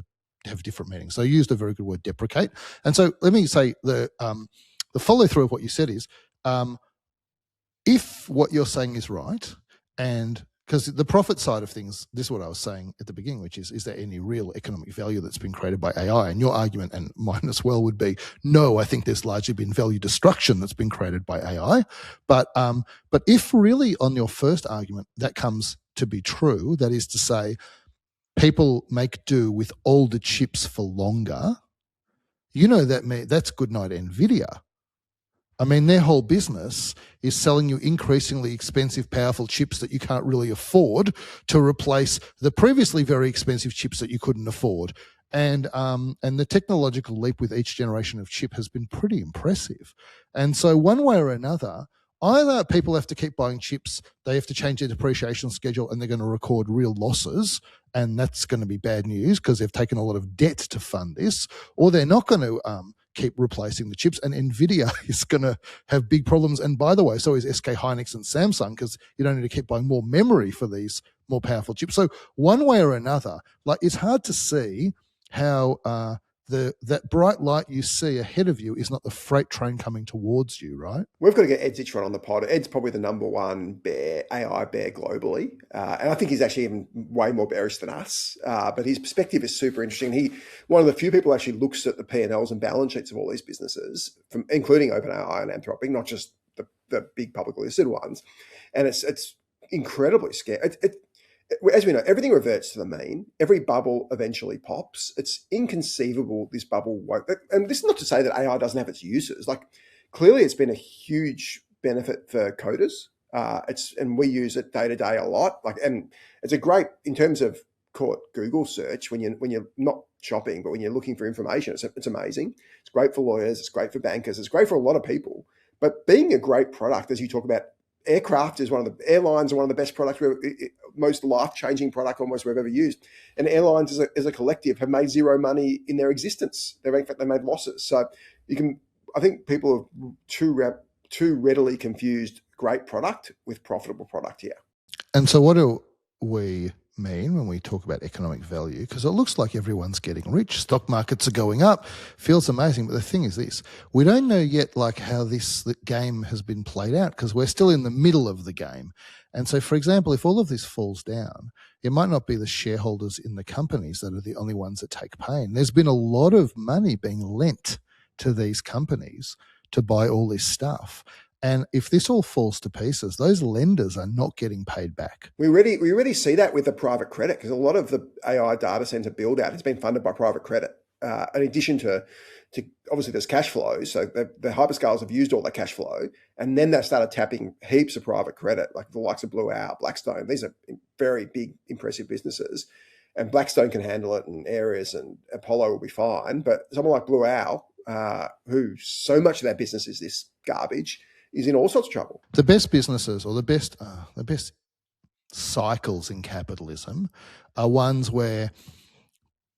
have different meanings. So you used a very good word, deprecate. And so let me say the follow through of what you said is, if what you're saying is right, and because the profit side of things, this is what I was saying at the beginning, which is there any real economic value that's been created by AI? And your argument, and mine as well, would be, no, I think there's largely been value destruction that's been created by AI. But if really on your first argument that comes to be true, that is to say, people make do with older chips for longer, that's good night Nvidia. I mean, their whole business is selling you increasingly expensive, powerful chips that you can't really afford to replace the previously very expensive chips that you couldn't afford. And the technological leap with each generation of chip has been pretty impressive. And so one way or another, either people have to keep buying chips, they have to change their depreciation schedule, and they're going to record real losses, and that's going to be bad news because they've taken a lot of debt to fund this, or they're not going to keep replacing the chips, and Nvidia is going to have big problems. And by the way, so is SK Hynix and Samsung, because you don't need to keep buying more memory for these more powerful chips. So one way or another, like, it's hard to see how that bright light you see ahead of you is not the freight train coming towards you, right? We've got to get Ed's run on the pod. Ed's probably the number one AI bear globally. And I think he's actually even way more bearish than us. But his perspective is super interesting. One of the few people who actually looks at the P&Ls and balance sheets of all these businesses, including OpenAI and Anthropic, not just the big publicly listed ones. And it's incredibly scary. As we know, everything reverts to the mean. Every bubble eventually pops. It's inconceivable this bubble won't. And this is not to say that AI doesn't have its uses. Like, clearly, it's been a huge benefit for coders. And we use it day to day a lot. And it's a great, in terms of, call it Google search, when you're not shopping, but when you're looking for information, it's amazing. It's great for lawyers. It's great for bankers. It's great for a lot of people. But being a great product, as you talk about, airlines are one of the best products, most life-changing product almost we've ever used. And airlines as a collective have made zero money in their existence. In fact, they made losses. So you can I think people have too readily confused great product with profitable product here. And so what do we mean when we talk about economic value? Because it looks like everyone's getting rich. Stock markets are going up. Feels amazing. But the thing is this, we don't know yet like how this game has been played out because we're still in the middle of the game. And so, for example, if all of this falls down, it might not be the shareholders in the companies that are the only ones that take pain. There's been a lot of money being lent to these companies to buy all this stuff. And if this all falls to pieces, those lenders are not getting paid back. We already see that with the private credit because a lot of the AI data center build out has been funded by private credit. In addition to obviously there's cash flow. So the hyperscalers have used all that cash flow and then they started tapping heaps of private credit, like the likes of Blue Owl, Blackstone. These are very big, impressive businesses. And Blackstone can handle it and Ares and Apollo will be fine. But someone like Blue Owl, who so much of their business is this garbage, is in all sorts of trouble. The best businesses or the best cycles in capitalism are ones where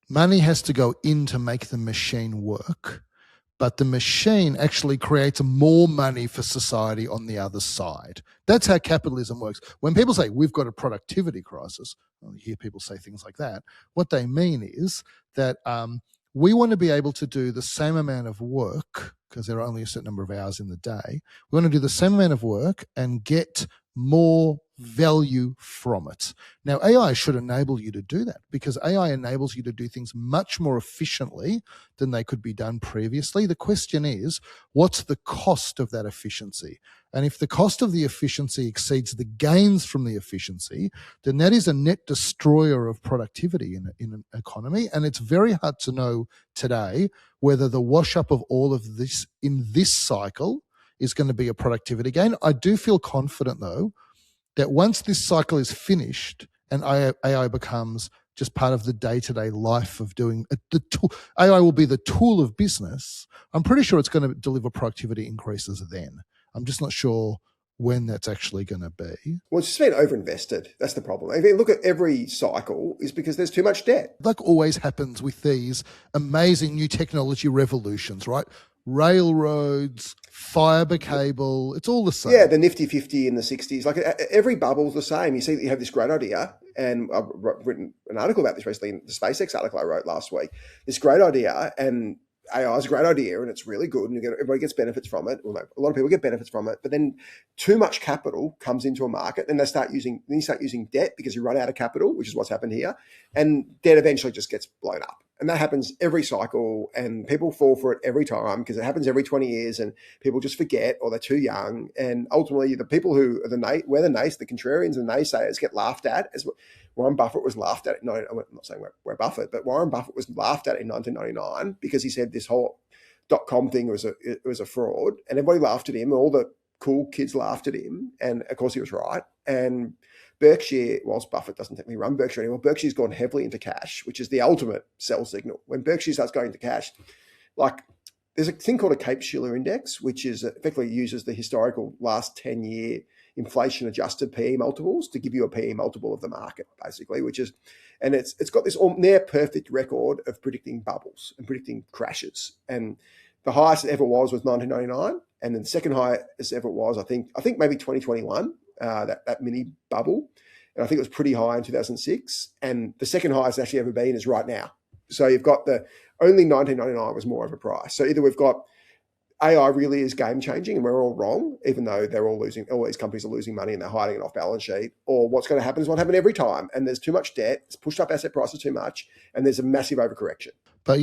money has to go in to make the machine work, but the machine actually creates more money for society on the other side. That's how capitalism works. When people say we've got a productivity crisis, I hear people say things like that. What they mean is that we want to be able to do the same amount of work because there are only a certain number of hours in the day. We want to do the same amount of work and get more value from it. Now, AI should enable you to do that because AI enables you to do things much more efficiently than they could be done previously. The question is, what's the cost of that efficiency? And if the cost of the efficiency exceeds the gains from the efficiency, then that is a net destroyer of productivity in an economy. And it's very hard to know today whether the wash up of all of this in this cycle is going to be a productivity gain. I do feel confident, though, that once this cycle is finished and AI becomes just part of the day-to-day life of doing the tool, AI will be the tool of business. I'm pretty sure it's going to deliver productivity increases then. I'm just not sure when that's actually going to be. Well, it's just been overinvested. That's the problem. If you look at every cycle, is because there's too much debt. Like always happens with these amazing new technology revolutions, right? Railroads, fibre cable, it's all the same. Yeah, the Nifty 50 in the 60s. Like every bubble's the same. You see that you have this great idea, and I've written an article about this recently, in the SpaceX article I wrote last week. This great idea, and AI is a great idea, and it's really good, and everybody gets benefits from it. Well, no, a lot of people get benefits from it, but then too much capital comes into a market, and you start using debt because you run out of capital, which is what's happened here, and debt eventually just gets blown up. And that happens every cycle, and people fall for it every time because it happens every 20 years, and people just forget or they're too young. And ultimately, the people who are the contrarians and naysayers get laughed at, as Warren Buffett was laughed at. No, I'm not saying we're Buffett, but Warren Buffett was laughed at in 1999 because he said this whole .com thing was a fraud, and everybody laughed at him. All the cool kids laughed at him, and of course he was right. And Berkshire, whilst Buffett doesn't technically run Berkshire anymore, Berkshire's gone heavily into cash, which is the ultimate sell signal. When Berkshire starts going into cash, like there's a thing called a Cape-Shiller index, which is effectively uses the historical last 10-year inflation-adjusted PE multiples to give you a PE multiple of the market, basically, and it's got this near perfect record of predicting bubbles and predicting crashes. And the highest it ever was 1999, and then the second highest ever was, I think maybe 2021. That mini bubble. And I think it was pretty high in 2006. And the second highest it's actually ever been is right now. So you've got only 1999 was more overpriced. So either we've got AI really is game changing and we're all wrong, even though all these companies are losing money and they're hiding it off balance sheet, or what's going to happen is what happened every time. And there's too much debt, it's pushed up asset prices too much, and there's a massive overcorrection. But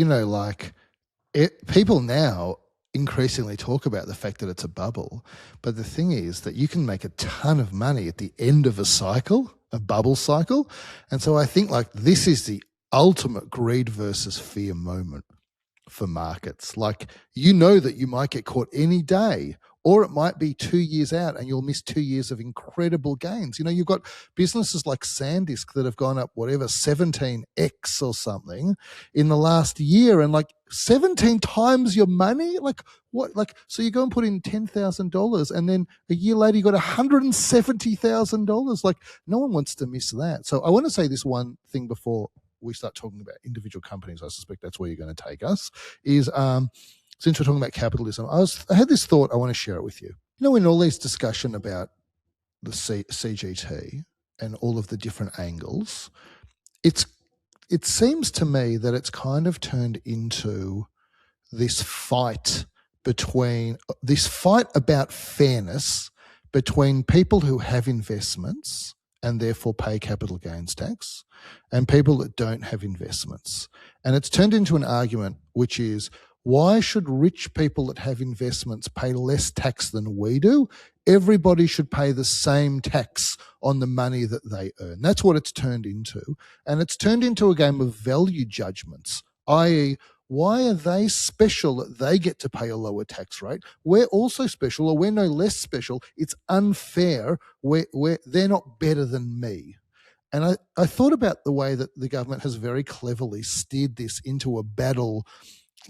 people now increasingly talk about the fact that it's a bubble. But the thing is that you can make a ton of money at the end of a cycle, a bubble cycle. And so I think this is the ultimate greed versus fear moment for markets. That you might get caught any day, or it might be 2 years out and you'll miss 2 years of incredible gains. You've got businesses like SanDisk that have gone up 17x or something in the last year, and 17 times your money. So you go and put in $10,000 and then a year later you got $170,000. No one wants to miss that. So I want to say this one thing before we start talking about individual companies. I suspect that's where you're going to take us, is since we're talking about capitalism, I had this thought. I want to share it with you. In all these discussion about the CGT and all of the different angles, it seems to me that it's kind of turned into this fight about fairness between people who have investments and therefore pay capital gains tax and people that don't have investments. And it's turned into an argument which is, why should rich people that have investments pay less tax than we do? Everybody should pay the same tax on the money that they earn. That's what it's turned into. And it's turned into a game of value judgments, i.e., why are they special that they get to pay a lower tax rate? We're also special, or we're no less special. It's unfair. They're not better than me. And I thought about the way that the government has very cleverly steered this into a battle, it's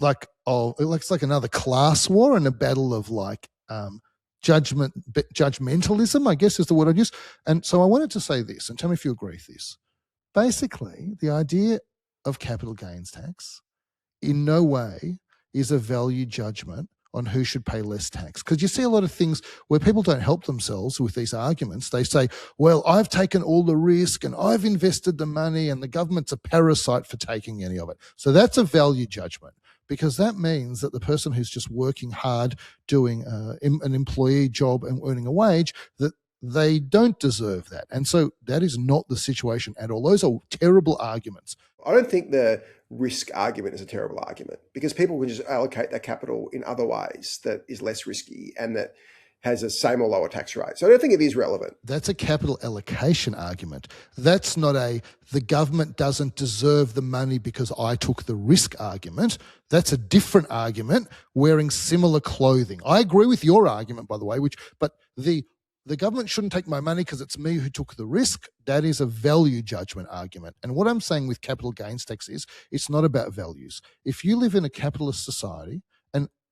like another class war and a battle of judgmentalism, I guess is the word I'd use. And so I wanted to say this, and tell me if you agree with this. Basically, the idea of capital gains tax in no way is a value judgment on who should pay less tax. Because you see a lot of things where people don't help themselves with these arguments. They say, well, I've taken all the risk and I've invested the money and the government's a parasite for taking any of it. So that's a value judgment, because that means that the person who's just working hard doing an employee job and earning a wage, that they don't deserve that. And so that is not the situation at all. Those are terrible arguments. I don't think the risk argument is a terrible argument, because people can just allocate their capital in other ways that is less risky and that has a same or lower tax rate. So I don't think it is relevant. That's a capital allocation argument. That's not the government doesn't deserve the money because I took the risk argument. That's a different argument, wearing similar clothing. I agree with your argument, by the way, but the government shouldn't take my money because it's me who took the risk. That is a value judgment argument. And what I'm saying with capital gains tax is it's not about values. If you live in a capitalist society,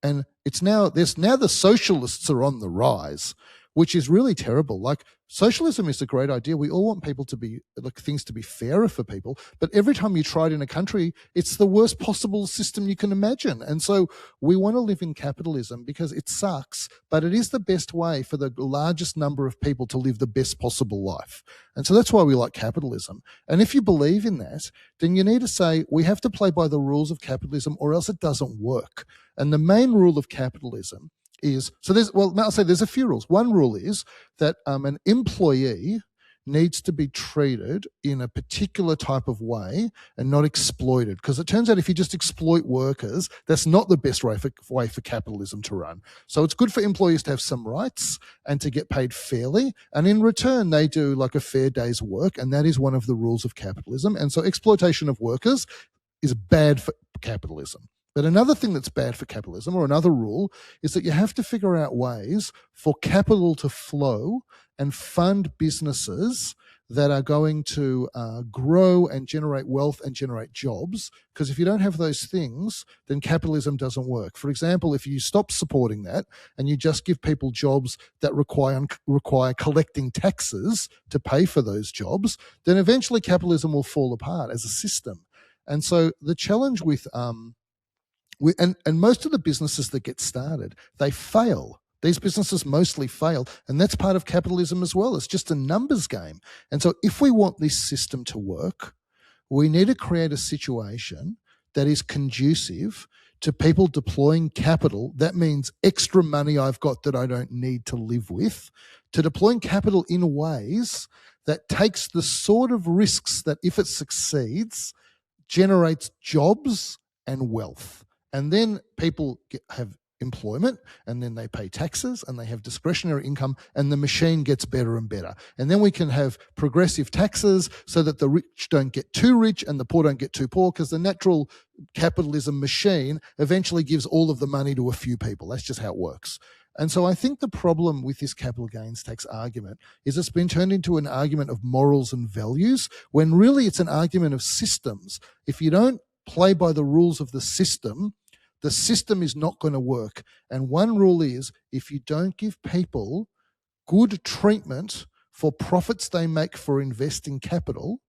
and it's now the socialists are on the rise, which is really terrible. Like, socialism is a great idea. We all want people to be, things to be fairer for people. But every time you try it in a country, it's the worst possible system you can imagine. And so we want to live in capitalism because it sucks, but it is the best way for the largest number of people to live the best possible life. And so that's why we like capitalism. And if you believe in that, then you need to say we have to play by the rules of capitalism or else it doesn't work. And the main rule of capitalism is, I'll say there's a few rules. One rule is that an employee needs to be treated in a particular type of way and not exploited. Because it turns out if you just exploit workers, that's not the best way for capitalism to run. So it's good for employees to have some rights and to get paid fairly. And in return, they do a fair day's work. And that is one of the rules of capitalism. And so exploitation of workers is bad for capitalism. But another thing that's bad for capitalism, or another rule, is that you have to figure out ways for capital to flow and fund businesses that are going to grow and generate wealth and generate jobs. Because if you don't have those things, then capitalism doesn't work. For example, if you stop supporting that and you just give people jobs that require collecting taxes to pay for those jobs, then eventually capitalism will fall apart as a system. And so the challenge with and most of the businesses that get started, they fail. These businesses mostly fail. And that's part of capitalism as well. It's just a numbers game. And so if we want this system to work, we need to create a situation that is conducive to people deploying capital. That means extra money I've got that I don't need to live with, to deploying capital in ways that takes the sort of risks that, if it succeeds, generates jobs and wealth. And then people have employment, and then they pay taxes, and they have discretionary income, and the machine gets better and better. And then we can have progressive taxes so that the rich don't get too rich and the poor don't get too poor, because the natural capitalism machine eventually gives all of the money to a few people. That's just how it works. And so I think the problem with this capital gains tax argument is it's been turned into an argument of morals and values, when really it's an argument of systems. If you don't play by the rules of the system is not going to work. And one rule is, if you don't give people good treatment for profits they make for investing capital,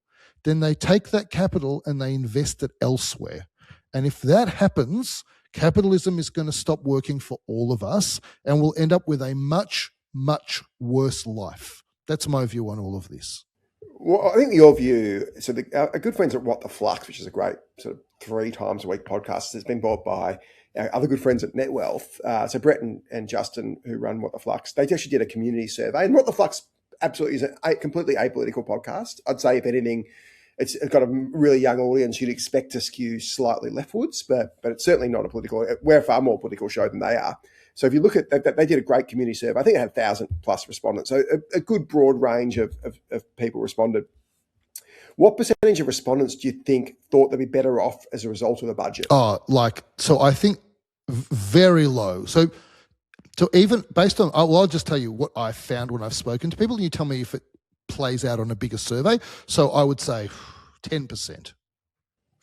then they take that capital and they invest it elsewhere. And if that happens, Capitalism is going to stop working for all of us, and we'll end up with a much, much worse life. That's my view on all of this. Well, I think your view, so our good friends at What the Flux, which is a great sort of 3 times a week podcast, has been bought by our other good friends at Net Wealth. So Brett and Justin, who run What the Flux, they actually did a community survey. And What the Flux absolutely is a completely apolitical podcast. I'd say, if anything, it's got a really young audience you'd expect to skew slightly leftwards, but it's certainly not a political. We're a far more political show than they are. So if you look at that, they did a great community survey. I think it had 1,000+ respondents. So a good broad range of people responded. What percentage of respondents do you think thought they'd be better off as a result of the budget? So I think very low. So even based on, I'll just tell you what I found when I've spoken to people, and you tell me if it plays out on a bigger survey. So I would say 10%.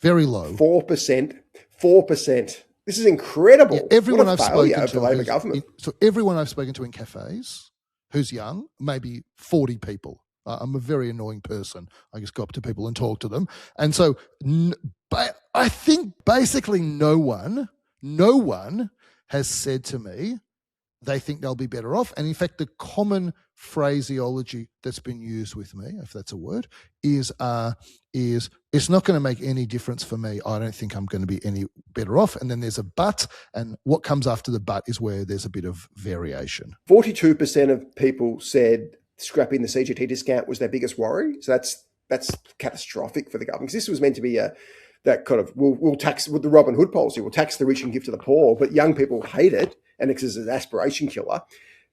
Very low. 4%. This is incredible. Yeah, everyone I've spoken to, the Labor government. So everyone I've spoken to in cafes who's young, maybe 40 people. I'm a very annoying person. I just go up to people and talk to them. And so I think basically no one has said to me they think they'll be better off. And in fact, the common phraseology that's been used with me, if that's a word, is it's not going to make any difference for me. I don't think I'm going to be any better off. And then there's a but, and what comes after the but is where there's a bit of variation. 42% of people said scrapping the CGT discount was their biggest worry. So that's catastrophic for the government, because this was meant to be that kind of we'll tax with the Robin Hood policy. We'll tax the rich and give to the poor, but young people hate it, and it's an aspiration killer.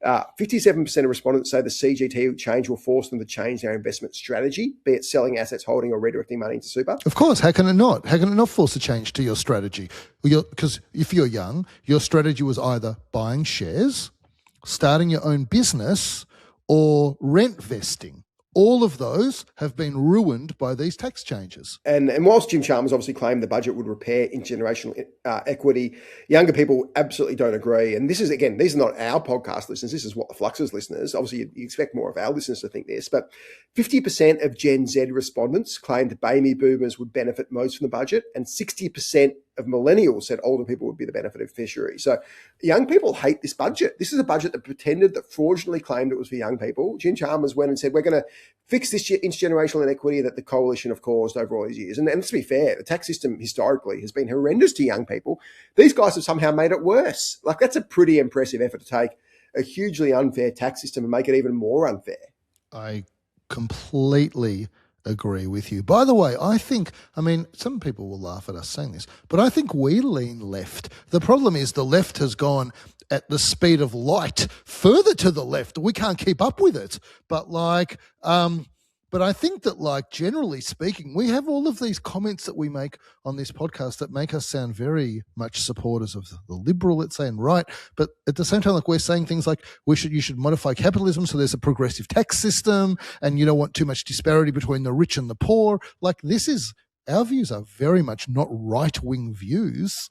57% of respondents say the CGT change will force them to change their investment strategy, be it selling assets, holding, or redirecting money into super. Of course. How can it not? How can it not force a change to your strategy? Because if you're young, your strategy was either buying shares, starting your own business, or rent vesting. All of those have been ruined by these tax changes. And whilst Jim Chalmers obviously claimed the budget would repair intergenerational equity, younger people absolutely don't agree. And this is, again, these are not our podcast listeners. This is What the Flux's listeners. Obviously, you expect more of our listeners to think this. But 50% of Gen Z respondents claimed baby boomers would benefit most from the budget, and 60% of millennials said older people would be the beneficiary. So young people hate this budget. This is a budget that pretended, that fraudulently claimed it was for young people. Jim Chalmers went and said, we're going to fix this intergenerational inequity that the coalition have caused over all these years. And to be fair, the tax system historically has been horrendous to young people. These guys have somehow made it worse. Like, that's a pretty impressive effort to take a hugely unfair tax system and make it even more unfair. I completely agree with you. By the way, some people will laugh at us saying this, but I think we lean left. The problem is the left has gone at the speed of light further to the left. We can't keep up with it. But but I think that, generally speaking, we have all of these comments that we make on this podcast that make us sound very much supporters of the liberal, let's say, and right. But at the same time, we're saying things like you should modify capitalism so there's a progressive tax system, and you don't want too much disparity between the rich and the poor. Our views are very much not right-wing views.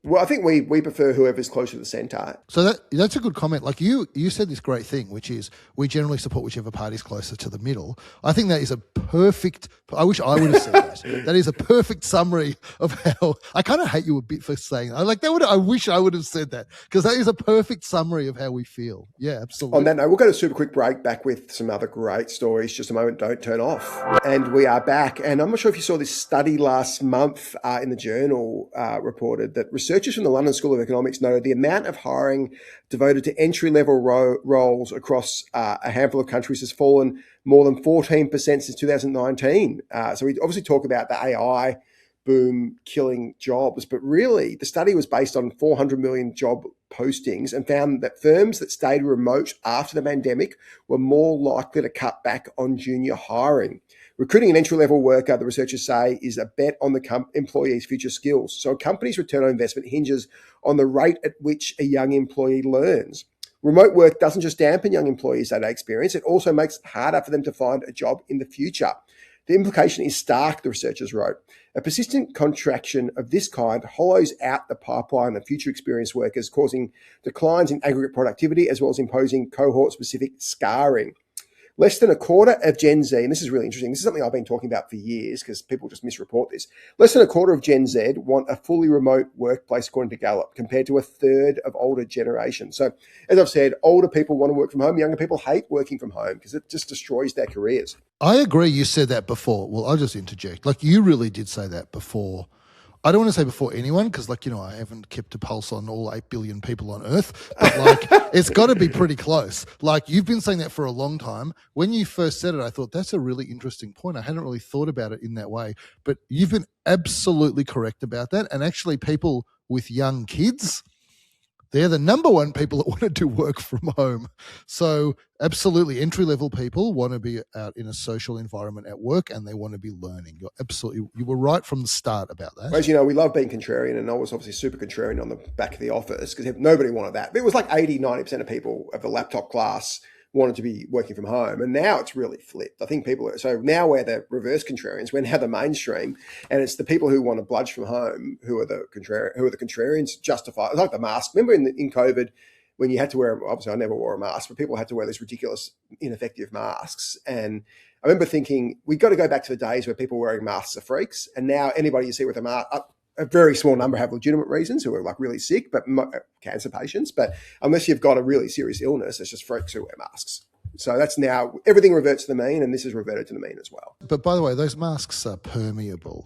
Well, I think we prefer whoever's closer to the centre. So that's a good comment. You said this great thing, which is we generally support whichever party's closer to the middle. I think that is a perfect. I wish I would have said that. That is a perfect summary of how. I kind of hate you a bit for saying that. I wish I would have said that, because that is a perfect summary of how we feel. Yeah, absolutely. On that note, we'll go to a super quick break. Back with some other great stories. Just a moment. Don't turn off. And we are back. And I'm not sure if you saw this study last month in the Journal reported that researchers from the London School of Economics noted the amount of hiring devoted to entry-level roles across a handful of countries has fallen more than 14% since 2019. So we obviously talk about the AI boom killing jobs, but really the study was based on 400 million job postings and found that firms that stayed remote after the pandemic were more likely to cut back on junior hiring. Recruiting an entry-level worker, the researchers say, is a bet on the employee's future skills. So a company's return on investment hinges on the rate at which a young employee learns. Remote work doesn't just dampen young employees' day-to-day experience, it also makes it harder for them to find a job in the future. The implication is stark, the researchers wrote. A persistent contraction of this kind hollows out the pipeline of future experienced workers, causing declines in aggregate productivity as well as imposing cohort-specific scarring. less than a quarter of Gen Z, and this is really interesting, this is something I've been talking about for years because people just misreport this, less than a quarter of Gen Z want a fully remote workplace according to Gallup, compared to a third of older generations. So as I've said, older people want to work from home, younger people hate working from home because it just destroys their careers. I agree you said that before. Well, I'll just interject. Like, you really did say that before. I don't want to say before anyone because, like, I haven't kept a pulse on all 8 billion people on Earth, but, like, it's got to be pretty close. Like, you've been saying that for a long time. When you first said it, I thought that's a really interesting point. I hadn't really thought about it in that way, but you've been absolutely correct about that. And actually, people with young kids, they're the number one people that want to do work from home. So absolutely, entry-level people want to be out in a social environment at work and they want to be learning. You were right from the start about that. As you know, we love being contrarian, and I was obviously super contrarian on the back of the office because nobody wanted that. But it was like 80-90% of people of the laptop class wanted to be working from home. And now it's really flipped. I think so now we're the reverse contrarians. We're now the mainstream. And it's the people who want to bludge from home who are the contrarians justify. It's like the mask. Remember in COVID when you had to wear, obviously I never wore a mask, but people had to wear these ridiculous, ineffective masks. And I remember thinking, we've got to go back to the days where people wearing masks are freaks. And now anybody you see with a mask, a very small number have legitimate reasons who are like really sick, but cancer patients. But unless you've got a really serious illness, it's just freaks who wear masks. So that's now everything reverts to the mean, and this is reverted to the mean as well. But by the way, those masks are permeable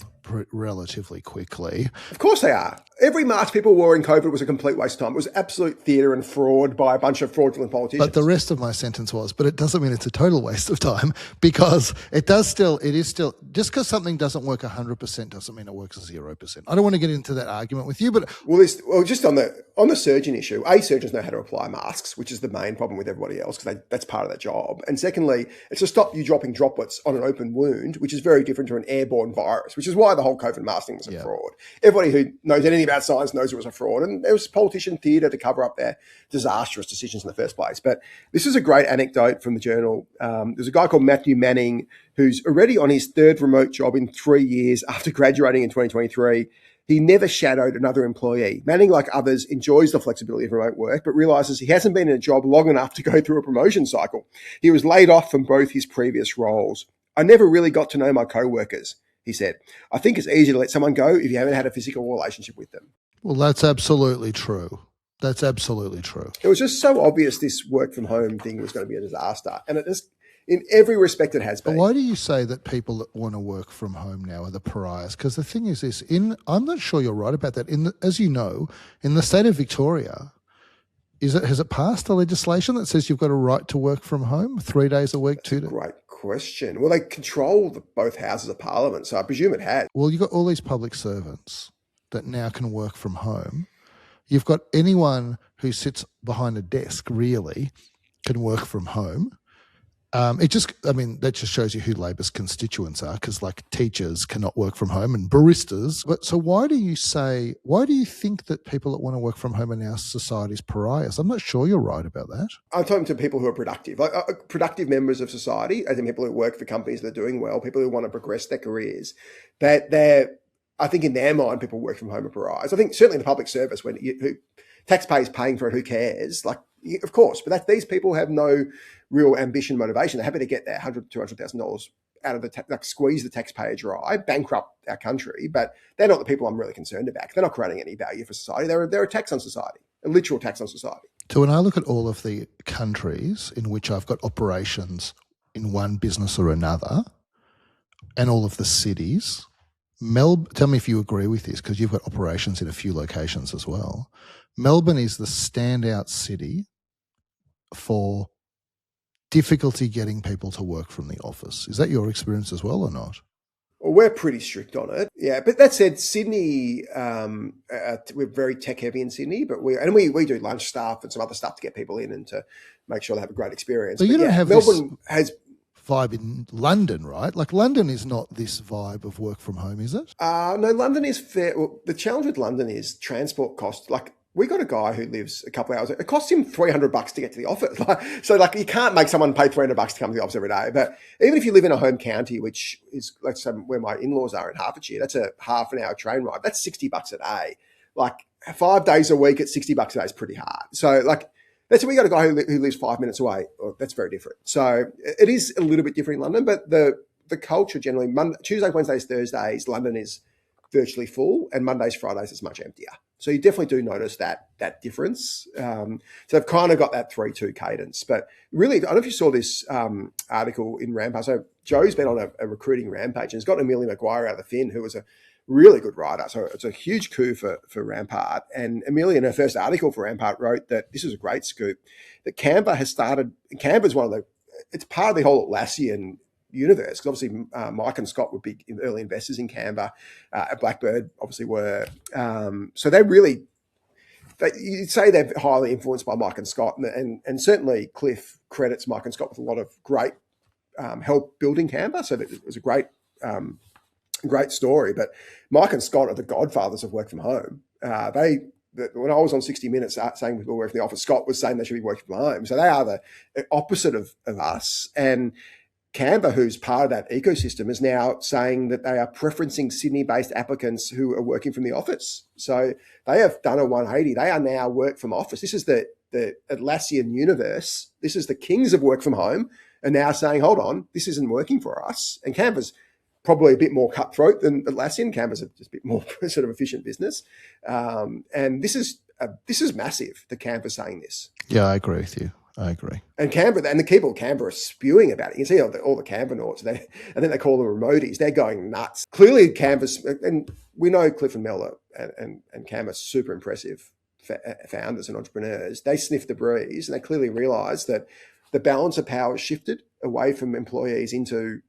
relatively quickly. Of course they are. Every mask people wore in COVID was a complete waste of time. It was absolute theatre and fraud by a bunch of fraudulent politicians. But the rest of my sentence was, but it doesn't mean it's a total waste of time because it is still, just because something doesn't work 100% doesn't mean it works 0%. I don't want to get into that argument with you, but... Well, just on the surgeon issue, surgeons know how to apply masks, which is the main problem with everybody else because that's part of their job. And secondly, it's to stop you dropping droplets on an open wound, which is very different to an airborne virus, which is why the whole COVID mask thing was a fraud. Everybody who knows anything about science knows it was a fraud, and there was politician theatre to cover up their disastrous decisions in the first place. But this is a great anecdote from the Journal. There's a guy called Matthew Manning who's already on his third remote job in 3 years after graduating in 2023. He never shadowed another employee. Manning, like others, enjoys the flexibility of remote work, but realises he hasn't been in a job long enough to go through a promotion cycle. He was laid off from both his previous roles. I never really got to know my co-workers, he said. I think it's easy to let someone go if you haven't had a physical relationship with them. Well, that's absolutely true. That's absolutely true. It was just so obvious this work from home thing was going to be a disaster. And it just, in every respect, it has been. But why do you say that people that want to work from home now are the pariahs? Because the thing is this, I'm not sure you're right about that. As you know, in the state of Victoria, has it passed the legislation that says you've got a right to work from home 3 days a week, 2 days? Great question. Well, they control both houses of parliament, so I presume it has. Well, you've got all these public servants that now can work from home. You've got anyone who sits behind a desk, really, can work from home. That just shows you who Labor's constituents are, because like teachers cannot work from home and baristas. But so why do you think that people that want to work from home are now society's pariahs? I'm not sure you're right about that. I'm talking to people who are productive, like productive members of society, as in people who work for companies that are doing well, people who want to progress their careers. I think in their mind, people work from home are pariahs. I think certainly in the public service, who taxpayers paying for it, who cares? Like, of course, but these people have no real ambition, motivation. They're happy to get their $100,000, $200,000 out of squeeze the taxpayer dry, bankrupt our country. But they're not the people I'm really concerned about. They're not creating any value for society. They're a tax on society, a literal tax on society. So when I look at all of the countries in which I've got operations in one business or another, and all of the cities, tell me if you agree with this, because you've got operations in a few locations as well. Melbourne is the standout city for difficulty getting people to work from the office. Is that your experience as well or not? Well, we're pretty strict on it. Yeah, but that said, Sydney, we're very tech heavy in Sydney, but we do lunch stuff and some other stuff to get people in and to make sure they have a great experience. So you don't have Melbourne has vibe in London, right? Like London is not this vibe of work from home, is it? No, London is fair. Well, the challenge with London is transport costs. Like we got a guy who lives a couple of hours. It costs him $300 to get to the office. So you can't make someone pay $300 to come to the office every day. But even if you live in a home county, which is, let's say, where my in-laws are in Hertfordshire, that's a half an hour train ride. That's $60 a day. Like 5 days a week at $60 a day is pretty hard. So That's we got a guy who lives 5 minutes away. Oh, that's very different. So it is a little bit different in London, but the culture generally, Tuesdays, Wednesdays, Thursdays, London is virtually full, and Mondays, Fridays is much emptier. So you definitely do notice that difference. So they've kind of got that 3-2 cadence. But really, I don't know if you saw this article in Rampage. So Joe's been on a recruiting rampage and has got Amelia Maguire out of the Fin, who was a really good writer. So it's a huge coup for Rampart. And Amelia, in her first article for Rampart, wrote that this is a great scoop, that Canva has started. Canva's it's part of the whole Atlassian universe, because obviously Mike and Scott were big early investors in Canva. Blackbird obviously were. So you'd say they're highly influenced by Mike and Scott, and certainly Cliff credits Mike and Scott with a lot of great help building Canva. So it was a great story. But Mike and Scott are the godfathers of work from home. When I was on 60 Minutes saying people work in the office, Scott was saying they should be working from home. So they are the opposite of us. And Canva, who's part of that ecosystem, is now saying that they are preferencing Sydney-based applicants who are working from the office. So they have done a 180. They are now work from office. This is the Atlassian universe. This is the kings of work from home, and now saying, hold on, this isn't working for us. And Canva's probably a bit more cutthroat than Atlassian. Canva's just a bit more sort of efficient business. And this is massive, the Canva saying this. Yeah, I agree with you. I agree. And Canva, and the people at Canva are spewing about it. You can see all the Canva nauts. I think they call them remoties. They're going nuts. Clearly, Canva's, and we know Cliff and Mel and Canva are super impressive founders and entrepreneurs. They sniff the breeze, and they clearly realise that the balance of power has shifted away from employees into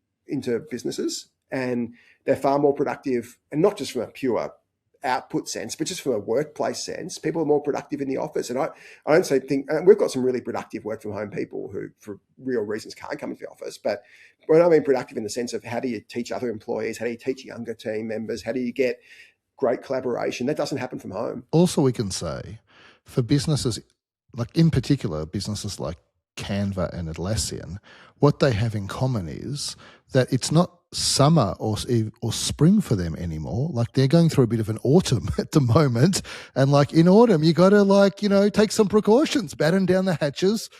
businesses, and they're far more productive, and not just from a pure output sense, but just from a workplace sense. People are more productive in the office. And I don't think we've got some really productive work from home people who, for real reasons, can't come into the office. But when I mean productive in the sense of how do you teach other employees, how do you teach younger team members, how do you get great collaboration, that doesn't happen from home. Also, we can say for businesses, like in particular, businesses like Canva and Atlassian, what they have in common is that it's not summer or spring for them anymore. Like they're going through a bit of an autumn at the moment. And like in autumn, you got to take some precautions, batten down the hatches,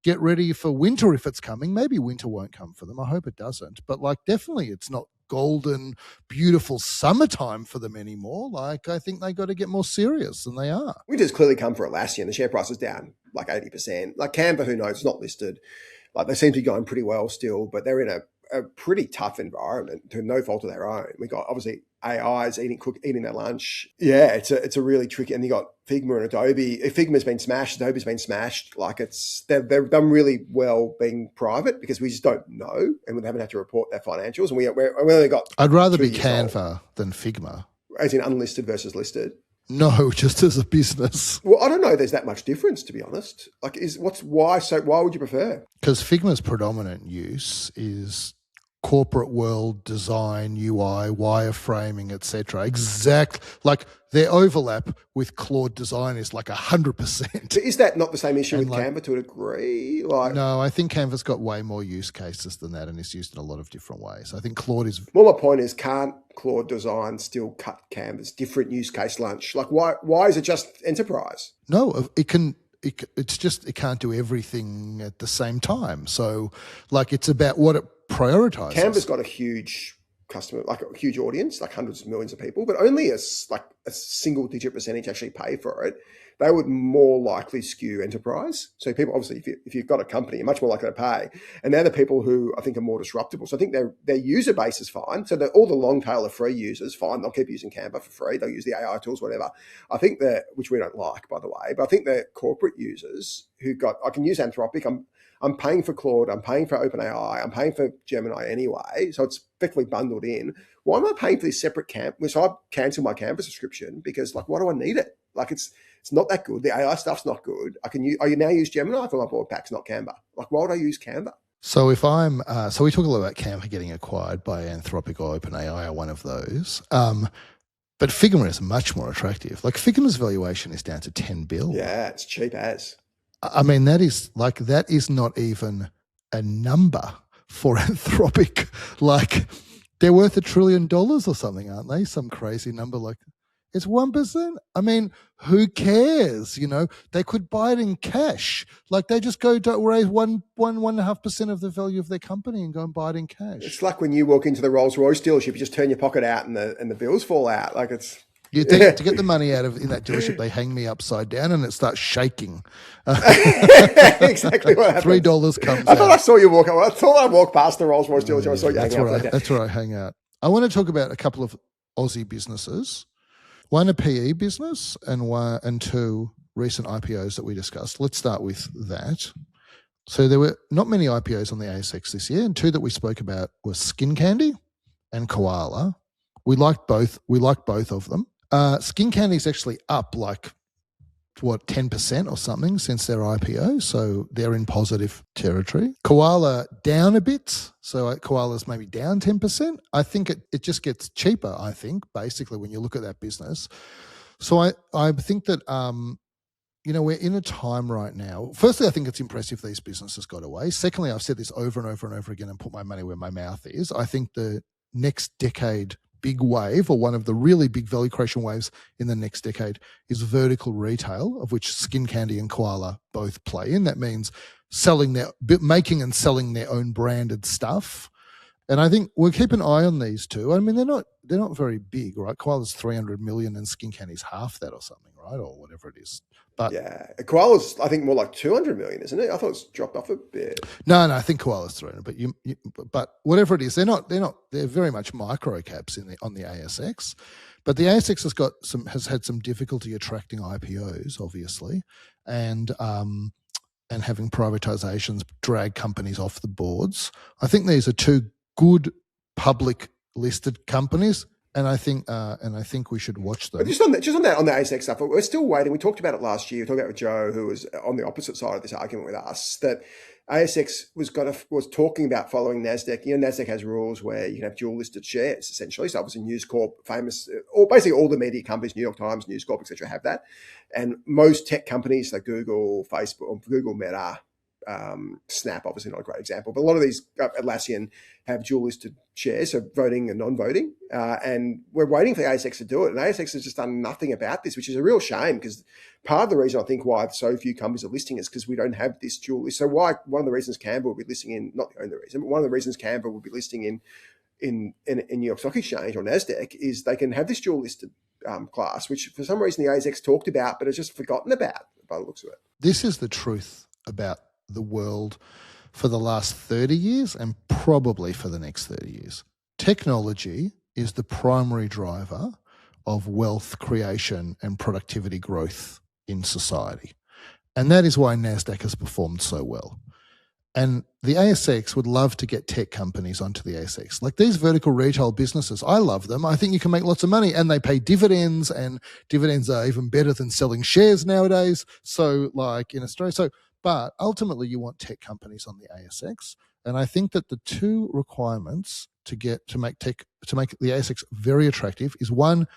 get ready for winter if it's coming. Maybe winter won't come for them. I hope it doesn't. But like definitely it's not golden, beautiful summertime for them anymore. Like I think they got to get more serious than they are. Winter's clearly come for Atlassian. The share price is down like 80%. Like Canva, who knows, not listed. Like they seem to be going pretty well still, but they're in a pretty tough environment to no fault of their own. We got obviously AIs eating their lunch. Yeah, it's a really tricky. And you got Figma and Adobe. Figma's been smashed. Adobe's been smashed. Like they've done really well being private because we just don't know, and we haven't had to report their financials. And we only got. I'd rather be Canva than Figma, as in unlisted versus listed. No, just as a business. Well, I don't know. There's that much difference, to be honest. Like, why would you prefer? Because Figma's predominant use is corporate world design, UI, wireframing, etc. Exact, like their overlap with Claude Design is like 100%. Is that not the same issue with Canva to a degree? No, I think Canva's got way more use cases than that and is used in a lot of different ways. I think Claude is. Well, my point is, can't Claude Design still cut Canva's different use case lunch? Like, why is it just enterprise? No, it can. It's just it can't do everything at the same time. So, like, it's about what it prioritizes. Canva's got a huge customer, like a huge audience, like hundreds of millions of people, but only a single-digit percentage actually pay for it. They would more likely skew enterprise. So people, obviously, if you've got a company, you're much more likely to pay. And they're the people who I think are more disruptible. So I think their user base is fine. So all the long tail of free users, fine. They'll keep using Canva for free. They'll use the AI tools, whatever. I think that, which we don't like, by the way, but I think the corporate users I can use Anthropic. I'm paying for Claude. I'm paying for OpenAI. I'm paying for Gemini anyway. So it's effectively bundled in. Why am I paying for this separate So I've cancelled my Canva subscription because, like, why do I need it? Like, it's not that good. The AI stuff's not good. I now use Gemini for my board packs, not Canva. Like, why would I use Canva? So if I'm, so we talk a lot about Canva getting acquired by Anthropic or OpenAI or one of those. But Figma is much more attractive. Like Figma's valuation is down to 10 billion. Yeah, it's cheap as. I mean, that is not even a number for Anthropic. Like they're worth $1 trillion or something, aren't they? Some crazy number like. It's 1%. I mean, who cares? They could buy it in cash. Like they just go to raise 1.5% of the value of their company and go and buy it in cash. It's like when you walk into the Rolls Royce dealership, you just turn your pocket out and the bills fall out. Like it's. You think to get the money out of in that dealership, they hang me upside down and it starts shaking. Exactly what happened. $3 comes I thought out. I saw you walk. I thought I walked past the Rolls Royce dealership. I saw you hanging upside down. That's where I hang out. I want to talk about a couple of Aussie businesses. One, a PE business, and two, recent IPOs that we discussed. Let's start with that. So there were not many IPOs on the ASX this year, and two that we spoke about were SkinKandy and Koala. We liked both of them. SkinKandy is actually up 10% or something since their IPO, so they're in positive territory. Koala down a bit, so Koala's maybe down 10%. I think it just gets cheaper, I think, basically, when you look at that business. So I think that, we're in a time right now. Firstly, I think it's impressive these businesses got away. Secondly, I've said this over and over and over again and put my money where my mouth is. I think the next decade big wave, or one of the really big value creation waves in the next decade, is vertical retail, of which SkinKandy and Koala both play in. That means making and selling their own branded stuff. And I think we'll keep an eye on these two. I mean, they're not very big, right? Koala's 300 million and SkinKandy's half that or something, right? Or whatever it is. But yeah, Koala's I think more like 200 million, isn't it? I thought it's dropped off a bit. No, I think Koala's 300. But whatever it is, they're very much micro caps on the ASX. But the ASX has had some difficulty attracting IPOs, obviously, and having privatizations drag companies off the boards. I think these are two good public listed companies. And I think we should watch them. But just on the ASX stuff, we're still waiting. We talked about it last year. We talked about it with Joe, who was on the opposite side of this argument with us, that ASX was talking about following NASDAQ. NASDAQ has rules where you can have dual listed shares, essentially. So obviously News Corp, famous, or basically all the media companies, New York Times, News Corp, etc., have that. And most tech companies, like Google, Facebook, or Google Meta, Snap, obviously not a great example, but a lot of these, Atlassian, have dual listed shares, so voting and non-voting. And we're waiting for the ASX to do it. And ASX has just done nothing about this, which is a real shame, because part of the reason I think why so few companies are listing is because we don't have this dual list. So one of the reasons Canva will be listing in, not the only reason, but one of the reasons Canva will be listing in New York Stock Exchange or NASDAQ is they can have this dual listed class, which for some reason the ASX talked about, but it's just forgotten about by the looks of it. This is the truth about the world for the last 30 years and probably for the next 30 years. Technology is the primary driver of wealth creation and productivity growth in society. And that is why NASDAQ has performed so well. And the ASX would love to get tech companies onto the ASX. Like these vertical retail businesses, I love them. I think you can make lots of money and they pay dividends, and dividends are even better than selling shares nowadays. So like in Australia. But ultimately you want tech companies on the ASX. And I think that the two requirements to make the ASX very attractive is, one,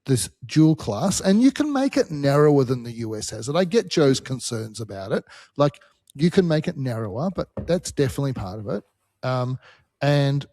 this dual class, and you can make it narrower than the US has it. I get Joe's concerns about it. Like you can make it narrower, but that's definitely part of it. And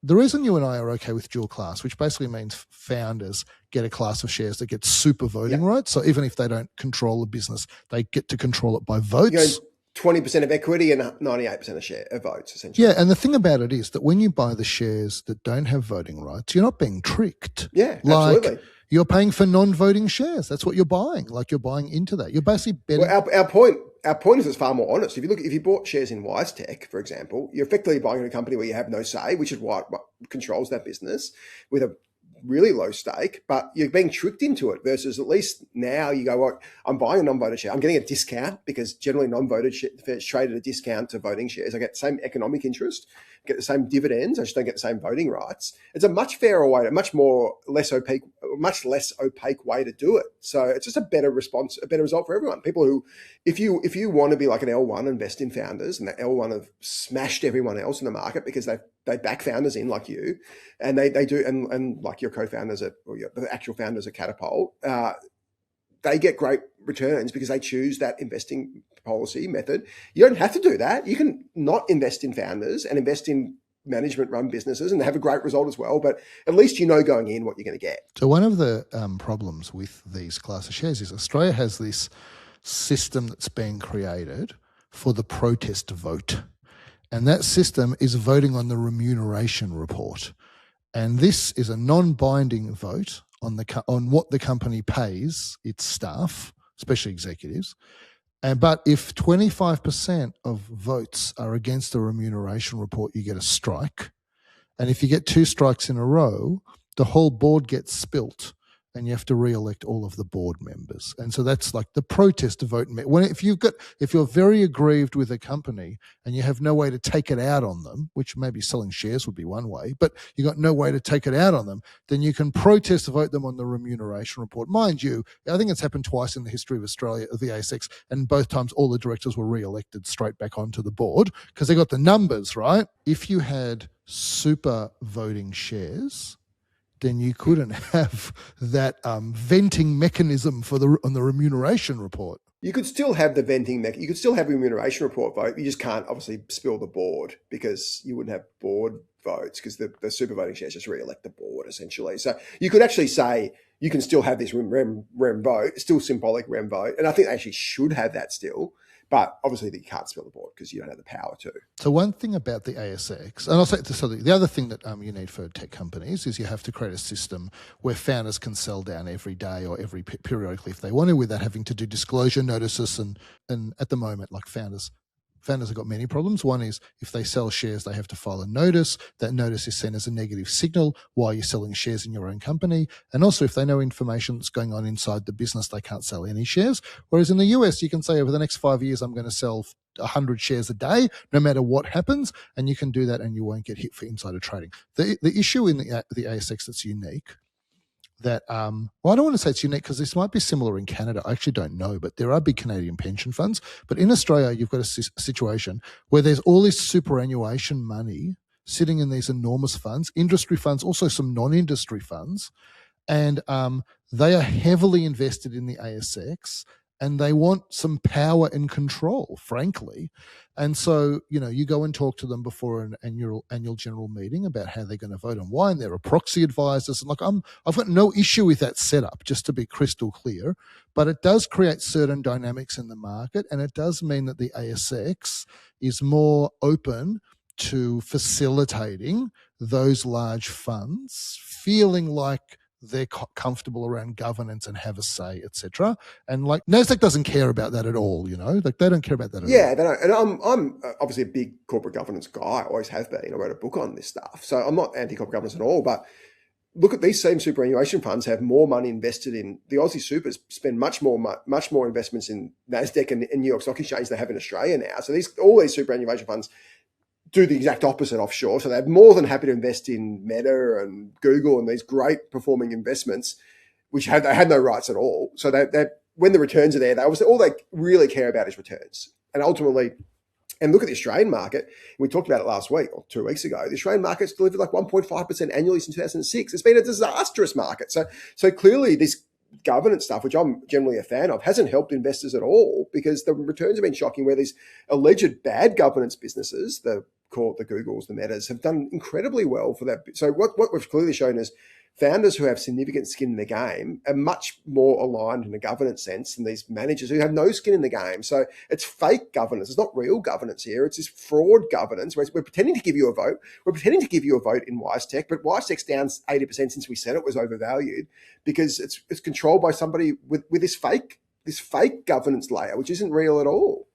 the reason you and I are okay with dual class, which basically means founders get a class of shares that get super voting rights. So even if they don't control the business, they get to control it by votes. 20% of equity and 98% of votes, essentially. Yeah, and the thing about it is that when you buy the shares that don't have voting rights, you're not being tricked. Yeah, absolutely. You're paying for non-voting shares. That's what you're buying. Like you're buying into that. You're basically betting. Well, our point is it's far more honest. If you bought shares in WiseTech, for example, you're effectively buying in a company where you have no say, which is what controls that business with a really low stake, but you're being tricked into it versus at least now you go, well, I'm buying a non-voted share. I'm getting a discount because generally non-voted shares trade at a discount to voting shares. I get the same economic interest, get the same dividends. I just don't get the same voting rights. It's a much fairer way, a much less opaque way to do it. So it's just a better response, a better result for everyone. People who, if you want to be like an L1, invest in founders, and the L1 have smashed everyone else in the market because they back founders in like you, and they do, and like your co-founders the actual founders at Catapult, they get great returns because they choose that investing policy method. You don't have to do that. You can not invest in founders and invest in management run businesses, and they have a great result as well. But at least you know going in what you're going to get. So one of the problems with these class of shares is Australia has this system that's been created for the protest vote. And that system is voting on the remuneration report. And this is a non-binding vote on what the company pays its staff, especially executives. But if 25% of votes are against the remuneration report, you get a strike. And if you get 2 strikes in a row, the whole board gets spilt and you have to re-elect all of the board members. And so that's like the protest vote. If you're very aggrieved with a company and you have no way to take it out on them, which maybe selling shares would be one way, but you got no way to take it out on them, then you can protest vote them on the remuneration report. Mind you, I think it's happened twice in the history of Australia, of the ASX, and both times all the directors were re-elected straight back onto the board because they got the numbers right. If you had super voting shares, then you couldn't have that venting mechanism on the remuneration report. You could still have the venting you could still have a remuneration report vote. You just can't obviously spill the board because you wouldn't have board votes because the super voting shares just re-elect the board essentially. So you could actually say you can still have this rem vote, still symbolic rem vote. And I think they actually should have that still. But obviously you can't spill the board because you don't have the power to. So one thing about the ASX, and I'll say the other thing that you need for tech companies is you have to create a system where founders can sell down every day or periodically if they want to, without having to do disclosure notices. And at the moment, like founders have got many problems. One is if they sell shares, they have to file a notice. That notice is sent as a negative signal while you're selling shares in your own company. And also if they know information that's going on inside the business, they can't sell any shares. Whereas in the US, you can say over the next 5 years, I'm going to sell 100 shares a day, no matter what happens. And you can do that and you won't get hit for insider trading. The issue in the ASX that's unique that, I don't want to say it's unique because this might be similar in Canada. I actually don't know, but there are big Canadian pension funds. But in Australia, you've got a situation where there's all this superannuation money sitting in these enormous funds, industry funds, also some non-industry funds, and they are heavily invested in the ASX. And they want some power and control, frankly. And so, you go and talk to them before an annual general meeting about how they're going to vote and why, and there are proxy advisors. And I've got no issue with that setup, just to be crystal clear. But it does create certain dynamics in the market, and it does mean that the ASX is more open to facilitating those large funds feeling like they're comfortable around governance and have a say, etc. And like Nasdaq doesn't care about that at all, like they don't care about that at all. Yeah, they don't. And I'm obviously a big corporate governance guy. I always have been. I wrote a book on this stuff. So I'm not anti-corporate governance at all. But look at these same superannuation funds have more money invested in the Aussie supers, spend much more investments in Nasdaq and New York Stock Exchange than they have in Australia now. So all these superannuation funds do the exact opposite offshore. So they're more than happy to invest in Meta and Google and these great performing investments, which they had no rights at all. So that when the returns are there, all they really care about is returns. And ultimately, and look at the Australian market. We talked about it last week or 2 weeks ago. The Australian market's delivered like 1.5% annually since 2006. It's been a disastrous market. So clearly this governance stuff, which I'm generally a fan of, hasn't helped investors at all because the returns have been shocking where these alleged bad governance businesses, the Googles, the Metas, have done incredibly well for that. So what we've clearly shown is founders who have significant skin in the game are much more aligned in a governance sense than these managers who have no skin in the game. So it's fake governance. It's not real governance here. It's this fraud governance where we're pretending to give you a vote. We're pretending to give you a vote in WiseTech, but WiseTech's down 80% since we said it was overvalued because it's controlled by somebody with this fake governance layer, which isn't real at all.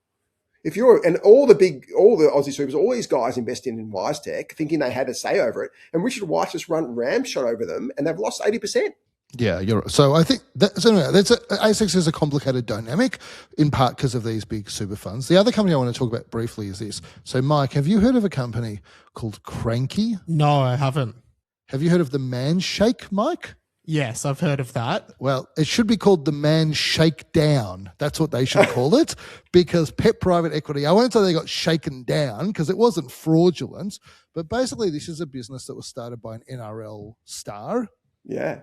All the Aussie supers, all these guys investing in WiseTech, thinking they had a say over it, and Richard White just run ramshot over them, and they've lost 80%. Yeah, you're right. So I think ASX is a complicated dynamic, in part because of these big super funds. The other company I want to talk about briefly is this. So, Mike, have you heard of a company called Cranky? No, I haven't. Have you heard of the Man Shake, Mike? Yes, I've heard of that. Well, it should be called the Man Shakedown. That's what they should call it, because Pet Private Equity, I won't say they got shaken down because it wasn't fraudulent, but basically this is a business that was started by an NRL star. Yeah.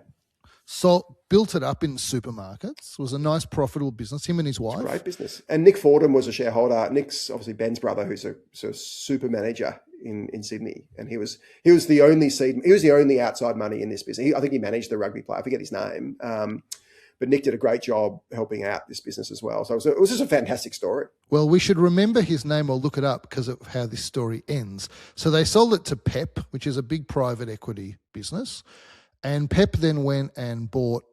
So built it up in supermarkets. It was a nice, profitable business, him and his wife. Great business. And Nick Fordham was a shareholder. Nick's obviously Ben's brother, who's a super manager in Sydney, and he was the only outside money in this business. I think he managed the rugby player. I forget his name, but Nick did a great job helping out this business as well. So it was just a fantastic story. Well, we should remember his name or look it up because of how this story ends. So they sold it to Pep, which is a big private equity business, and Pep then went and bought.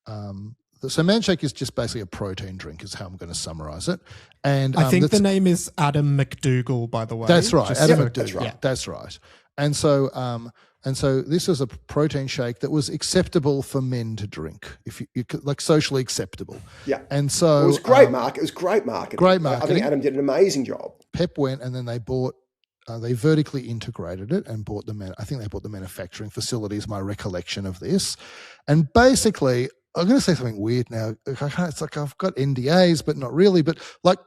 So Manshake is just basically a protein drink, is how I'm going to summarize it. And I think the name is Adam McDougall, by the way. That's right, Adam McDougall. That's right. Yeah. That's right. And so this is a protein shake that was acceptable for men to drink, if you could, like socially acceptable. Yeah. And so it was great market. It was great marketing. Great marketing. I think Adam did an amazing job. Pep went and then they bought. They vertically integrated it and bought I think they bought the manufacturing facilities. My recollection of this, and basically, I'm going to say something weird now. It's like I've got NDAs, but not really. But like,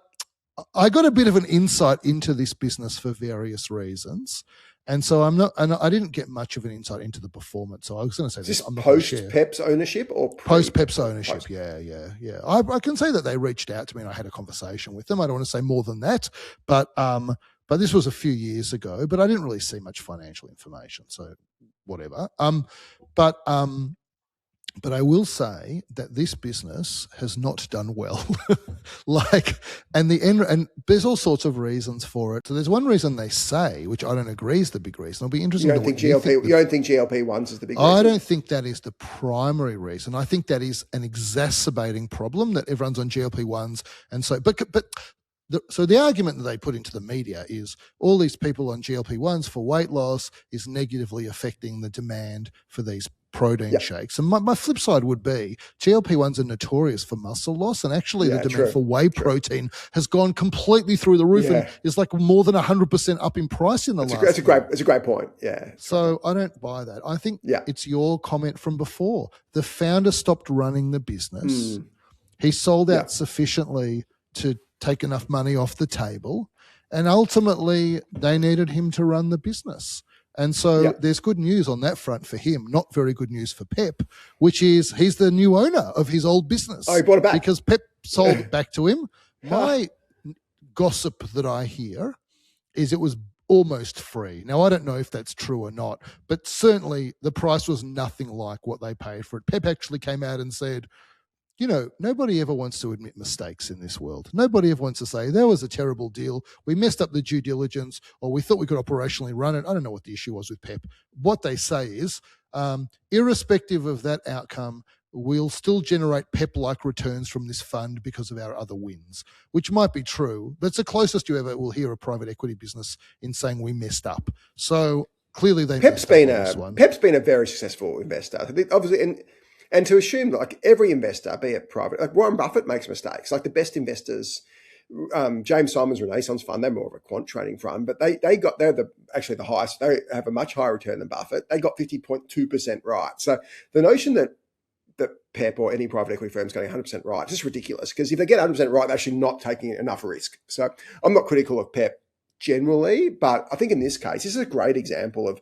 I got a bit of an insight into this business for various reasons. And so I didn't get much of an insight into the performance. So I was going to say is this I'm not post Pep's ownership or post Pep's ownership? Post. Yeah. I can say that they reached out to me and I had a conversation with them. I don't want to say more than that, but this was a few years ago. But I didn't really see much financial information, so whatever. But I will say that this business has not done well. And there's all sorts of reasons for it. So there's one reason they say, which I don't agree is the big reason. It'll be interesting. You don't think GLP-1s is the big reason? I don't think that is the primary reason. I think that is an exacerbating problem that everyone's on GLP-1s. And so, so the argument that they put into the media is all these people on GLP-1s for weight loss is negatively affecting the demand for these protein shakes. And my flip side would be GLP-1s are notorious for muscle loss, and actually the demand for whey protein has gone completely through the roof and is like more than 100% up in price in the last year. It's a great point. Yeah. So I don't buy that. I think it's your comment from before. The founder stopped running the business. He sold out sufficiently to take enough money off the table, and ultimately they needed him to run the business. And so there's good news on that front for him, not very good news for Pep, which is he's the new owner of his old business. Oh, he bought it back. Because Pep sold it back to him. My gossip that I hear is it was almost free. Now, I don't know if that's true or not, but certainly the price was nothing like what they paid for it. Pep actually came out and said, you know, nobody ever wants to admit mistakes in this world. Nobody ever wants to say, that was a terrible deal. We messed up the due diligence, or we thought we could operationally run it. I don't know what the issue was with Pep. What they say is, irrespective of that outcome, we'll still generate Pep-like returns from this fund because of our other wins, which might be true. But it's the closest you ever will hear a private equity business in saying we messed up. So clearly Pep's been a very successful investor. Obviously, and to assume that like every investor, be it private, like Warren Buffett makes mistakes. Like the best investors, James Simon's Renaissance Fund, they're more of a quant trading fund, but they're actually the highest. They have a much higher return than Buffett. They got 50.2% right. So the notion that Pep or any private equity firm is getting 100% right is just ridiculous, because if they get 100% right, they're actually not taking enough risk. So I'm not critical of Pep generally, but I think in this case, this is a great example of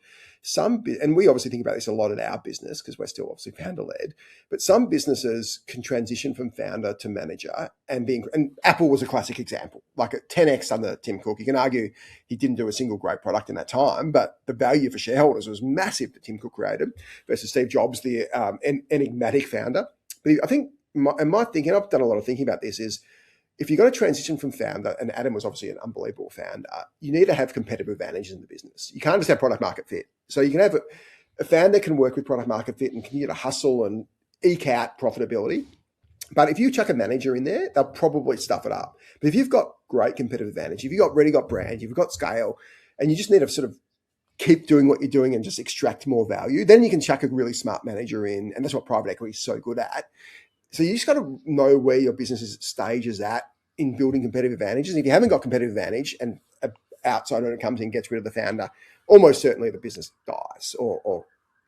and we obviously think about this a lot in our business because we're still obviously founder-led, but some businesses can transition from founder to manager and Apple was a classic example, like a 10x under Tim Cook. You can argue he didn't do a single great product in that time, but the value for shareholders was massive that Tim Cook created versus Steve Jobs, the enigmatic founder. But I think my thinking, I've done a lot of thinking about this, is if you're going to transition from founder, and Adam was obviously an unbelievable founder, you need to have competitive advantages in the business. You can't just have product market fit. So you can have a founder can work with product market fit and continue to hustle and eke out profitability. But if you chuck a manager in there, they'll probably stuff it up. But if you've got great competitive advantage, if you've already got brand, you've got scale, and you just need to sort of keep doing what you're doing and just extract more value, then you can chuck a really smart manager in. And that's what private equity is so good at. So you just got to know where your business's stage is at in building competitive advantages. And if you haven't got competitive advantage and an outside owner comes in and gets rid of the founder, almost certainly the business dies or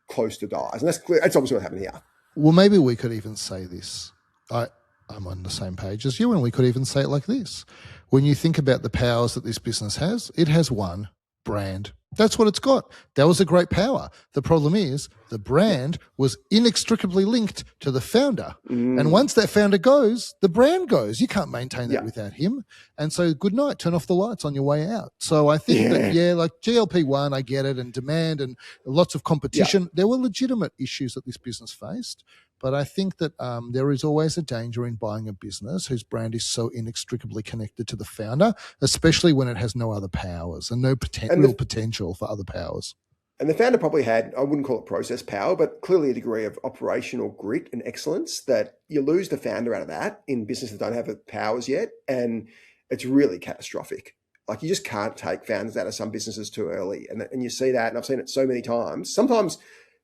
close to dies. And that's clear. That's obviously what happened here. Well, maybe we could even say this. I'm on the same page as you, and we could even say it like this. When you think about the powers that this business has, it has one, brand. That's what it's got. That was a great power. The problem is the brand was inextricably linked to the founder. And once that founder goes, the brand goes. You can't maintain that without him. And so good night, turn off the lights on your way out. So I think that, like GLP-1, I get it, and demand and lots of competition. There were legitimate issues that this business faced. But I think that there is always a danger in buying a business whose brand is so inextricably connected to the founder, especially when it has no other powers and no real potential for other powers. And the founder probably had, I wouldn't call it process power, but clearly a degree of operational grit and excellence that you lose the founder out of that in businesses that don't have the powers yet. And it's really catastrophic. Like you just can't take founders out of some businesses too early. And you see that, and I've seen it so many times. Sometimes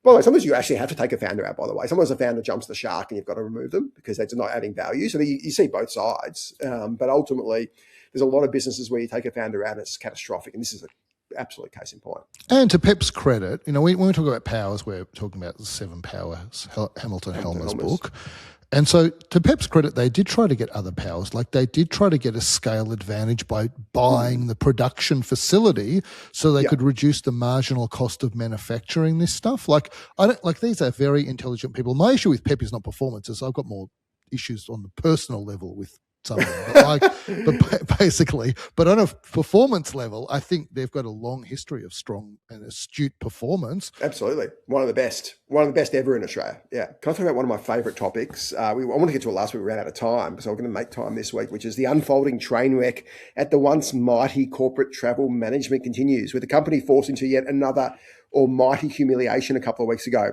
you actually have to take a founder out, by the way. Sometimes a founder jumps the shark and you've got to remove them because they're not adding value. So you see both sides. But ultimately, there's a lot of businesses where you take a founder out and it's catastrophic. And this is an absolute case in point. And to Pep's credit, when we talk about powers, we're talking about the 7 powers, Hamilton Helmer's book. And so to Pep's credit, they did try to get other powers. Like they did try to get a scale advantage by buying the production facility so they could reduce the marginal cost of manufacturing this stuff. These are very intelligent people. My issue with Pep is not performances. I've got more issues on the personal level with some of them. But on a performance level, I think they've got a long history of strong and astute performance. Absolutely. One of the best ever in Australia. Yeah. Can I talk about one of my favourite topics? I want to get to it last week. We ran out of time, so I'm going to make time this week, which is the unfolding train wreck at the once mighty corporate travel management continues, with the company forced into yet another almighty humiliation a couple of weeks ago.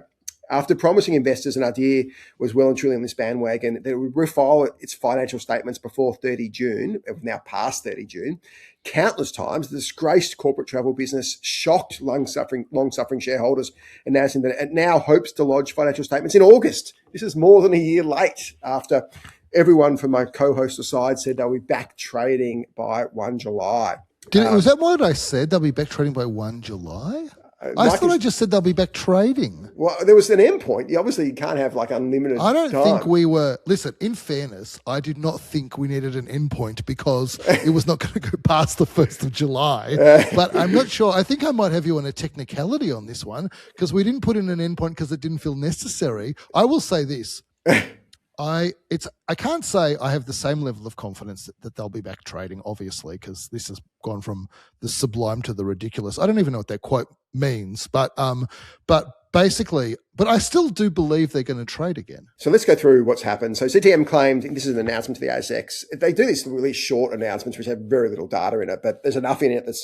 After promising investors, and Adir was well and truly on this bandwagon, that it would refile its financial statements before 30 June, now past 30 June, countless times, the disgraced corporate travel business shocked long-suffering shareholders, announcing that it now hopes to lodge financial statements in August. This is more than a year late, after everyone from my co-host aside said they'll be back trading by 1 July. Was that what I said? They'll be back trading by 1 July? I thought I just said they'll be back trading. Well, there was an end point. Obviously, you can't have unlimited I don't time. think we were... Listen, in fairness, I did not think we needed an end point because it was not going to go past the 1st of July. But I'm not sure. I think I might have you on a technicality on this one because we didn't put in an end point because it didn't feel necessary. I will say this. I can't say I have the same level of confidence that they'll be back trading, obviously, because this has gone from the sublime to the ridiculous. I don't even know what that quote means, but basically, I still do believe they're going to trade again. So let's go through what's happened. So CTM claimed, this is an announcement to the ASX. They do these really short announcements, which have very little data in it, but there's enough in it that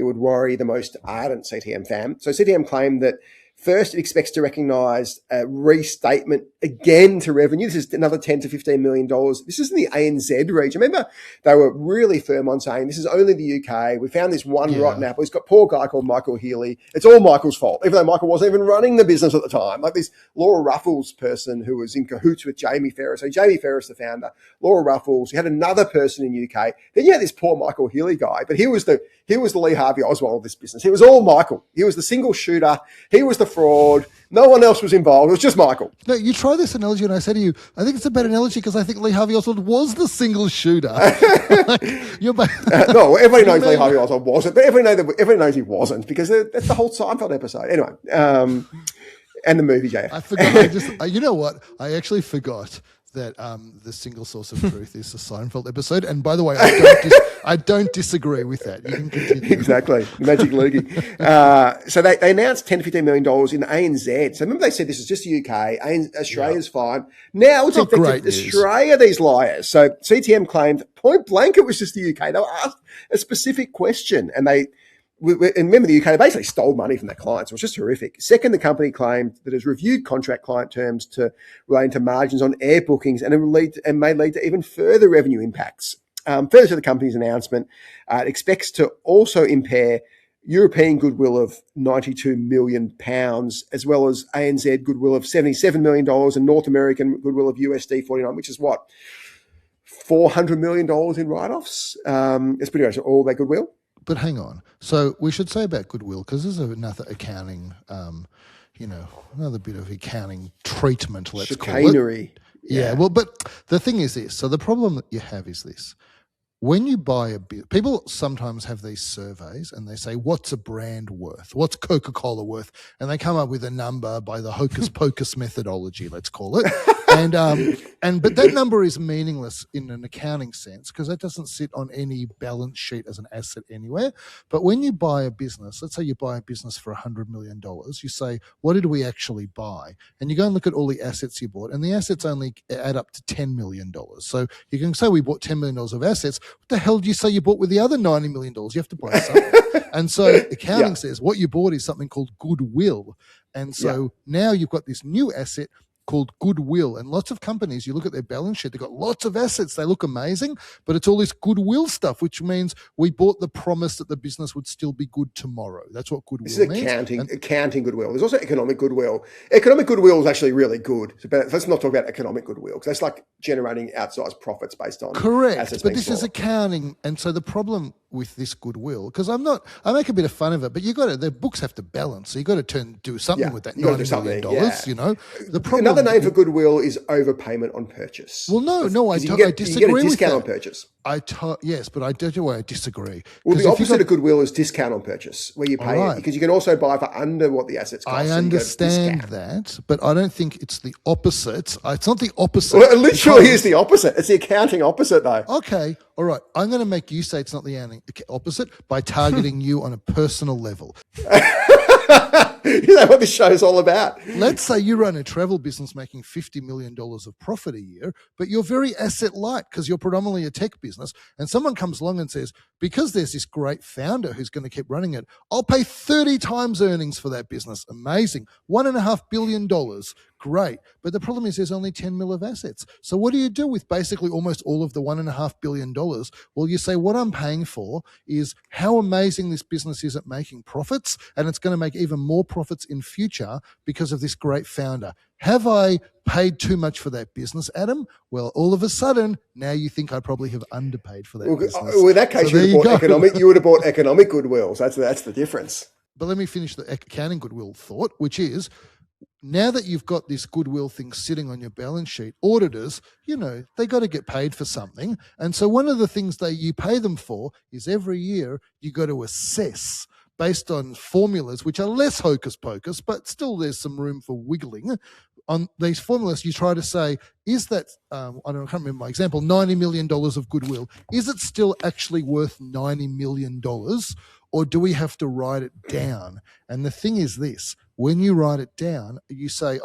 would worry the most ardent CTM fan. So CTM claimed that first, it expects to recognise a restatement again to revenue. This is another $10 to $15 million. This is in the ANZ region. Remember, they were really firm on saying this is only the UK. We found this one rotten apple. He's got a poor guy called Michael Healy. It's all Michael's fault, even though Michael wasn't even running the business at the time. Like this Laura Ruffles person who was in cahoots with Jamie Ferris. So Jamie Ferris, the founder, Laura Ruffles. You had another person in UK. Then you had this poor Michael Healy guy, but he was the Lee Harvey Oswald of this business. It was all Michael. He was the single shooter. He was the fraud. No one else was involved. It was just Michael. No, you try this analogy and I say to you, I think it's a better analogy because I think Lee Harvey Oswald was the single shooter. No, everybody knows Lee Harvey Oswald wasn't, but everybody knows he wasn't because that's the whole Seinfeld episode. Anyway, and the movie, JF. I forgot. You know what? I actually forgot that the single source of truth is the Seinfeld episode. And by the way, I don't disagree with that. You can continue. Exactly. Magic loogie. So they announced $10 to $15 million in ANZ. So remember they said this is just the UK. Australia's fine. Now it's affected Australia, these liars. So CTM claimed point blank it was just the UK. They were asked a specific question and and remember, the UK basically stole money from their clients. It was just horrific. Second, the company claimed that it has reviewed contract client terms relating to margins on air bookings and may lead to even further revenue impacts. Further to the company's announcement, it expects to also impair European goodwill of £92 million, as well as ANZ goodwill of $77 million and North American goodwill of USD 49, which is what? $400 million in write-offs. It's pretty much all their goodwill. But hang on. So we should say about goodwill, because there's another accounting, another bit of accounting treatment, let's call it. Chicanery. Yeah, well, but the thing is this. So the problem that you have is this. when you buy people sometimes have these surveys and they say, what's a brand worth? What's Coca-Cola worth? And they come up with a number by the hocus pocus methodology, let's call it. But that number is meaningless in an accounting sense because that doesn't sit on any balance sheet as an asset anywhere. But when you buy a business, let's say you buy a business for $100 million, you say, what did we actually buy? And you go and look at all the assets you bought, and the assets only add up to $10 million. So you can say we bought $10 million of assets. What the hell do you say you bought with the other $90 million? You have to buy something. And so accounting says what you bought is something called goodwill. And so now you've got this new asset called goodwill. And lots of companies, you look at their balance sheet, they've got lots of assets. They look amazing, but it's all this goodwill stuff, which means we bought the promise that the business would still be good tomorrow. That's what goodwill means. This is accounting goodwill. There's also economic goodwill. Economic goodwill is actually really good. But let's not talk about economic goodwill because that's like generating outsized profits based on assets. But this is accounting. And so the problem with this goodwill, because I make a bit of fun of it, but the books have to balance. So you got to do something with that $90 million, you know. The problem, another name for goodwill is overpayment on purchase. Well, I disagree with that. You get a discount on purchase. Yes, but I disagree. Well, the opposite of goodwill is discount on purchase, where you pay it because you can also buy for under what the assets cost. I understand that, but I don't think it's the opposite. It's not the opposite. Well, it literally is the opposite. It's the accounting opposite, though. Okay, all right. I'm going to make you say it's not the opposite by targeting you on a personal level. You know what this show's all about. Let's say you run a travel business making $50 million of profit a year, but you're very asset light because you're predominantly a tech business. And someone comes along and says, because there's this great founder who's going to keep running it, I'll pay 30 times earnings for that business. Amazing. $1.5 billion. Great. But the problem is there's only 10 mil of assets. So what do you do with basically almost all of the $1.5 billion? Well, you say what I'm paying for is how amazing this business is at making profits, and it's going to make even more profits in future because of this great founder. Have I paid too much for that business, Adam? Well, all of a sudden, now you think I probably have underpaid for that business. Well, in that case, you would have bought economic goodwill. So that's the difference. But let me finish the accounting goodwill thought, which is, now that you've got this goodwill thing sitting on your balance sheet, auditors, they got to get paid for something. And so one of the things you pay them for is every year you got to assess based on formulas, which are less hocus pocus, but still there's some room for wiggling. On these formulas, you try to say, is that, I can't remember my example, $90 million of goodwill, is it still actually worth $90 million? Or do we have to write it down? And the thing is this, when you write it down, you say,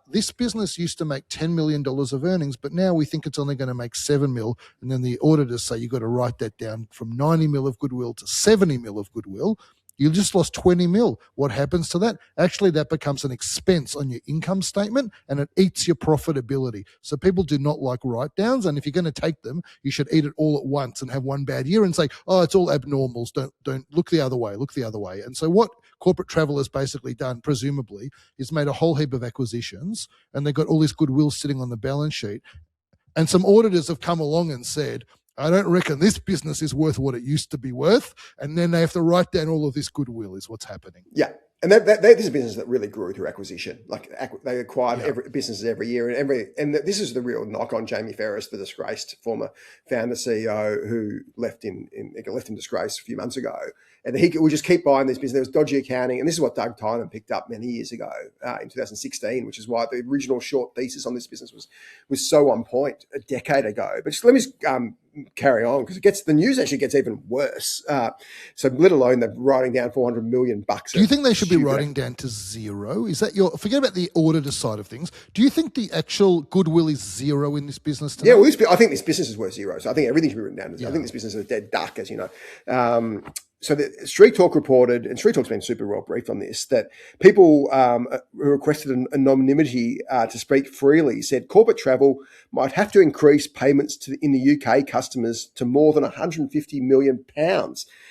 this business used to make $10 million of earnings, but now we think it's only going to make 7 mil. And then the auditors say, you've got to write that down from 90 mil of goodwill to 70 mil of goodwill. You just lost 20 mil. What happens to that? Actually, that becomes an expense on your income statement and it eats your profitability. So people do not like write-downs. And if you're going to take them, you should eat it all at once and have one bad year and say, it's all abnormals. Don't look the other way. Look the other way. And so what corporate travel has basically done, presumably, is made a whole heap of acquisitions and they've got all this goodwill sitting on the balance sheet. And some auditors have come along and said, I don't reckon this business is worth what it used to be worth. And then they have to write down all of this goodwill is what's happening. Yeah. And this is a business that really grew through acquisition. Like they acquired businesses every year, and this is the real knock on Jamie Ferris, the disgraced former founder CEO who left in disgrace a few months ago. And he would just keep buying this business. There was dodgy accounting, and this is what Doug Tynan picked up many years ago in 2016, which is why the original short thesis on this business was so on point a decade ago. But let me carry on because the news actually gets even worse. So let alone they're writing down $400 million. Do you think they should be writing down to zero? Is that forget about the auditor side of things? Do you think the actual goodwill is zero in this business today? Yeah, well, I think this business is worth zero. So I think everything should be written down to zero. I think this business is a dead duck, as you know. So the Street Talk reported, and Street Talk's been super well briefed on this, that people who requested anonymity to speak freely said corporate travel might have to increase payments in the UK customers to more than £150 million.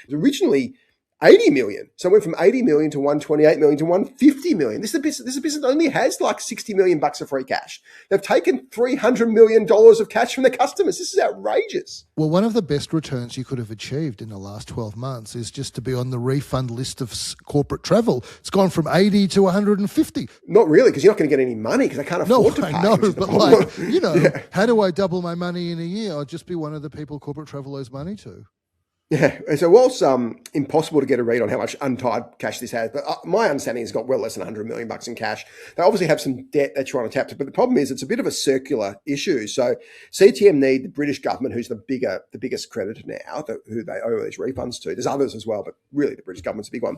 Originally, 80 million. So it went from 80 million to 128 million to 150 million. This is a business that only has like 60 million bucks of free cash. They've taken $300 million of cash from their customers. This is outrageous. Well, one of the best returns you could have achieved in the last 12 months is just to be on the refund list of corporate travel. It's gone from 80 to 150. Not really, because you're not going to get any money because they can't afford to pay. No, but like, yeah. How do I double my money in a year? I'll just be one of the people corporate travel owes money to. Yeah, so whilst impossible to get a read on how much untied cash this has, but my understanding has got well less than 100 million bucks in cash. They obviously have some debt they're trying to tap to, but the problem is it's a bit of a circular issue. So CTM need the British government, who's the biggest creditor now, who they owe these refunds to. There's others as well, but really the British government's a big one.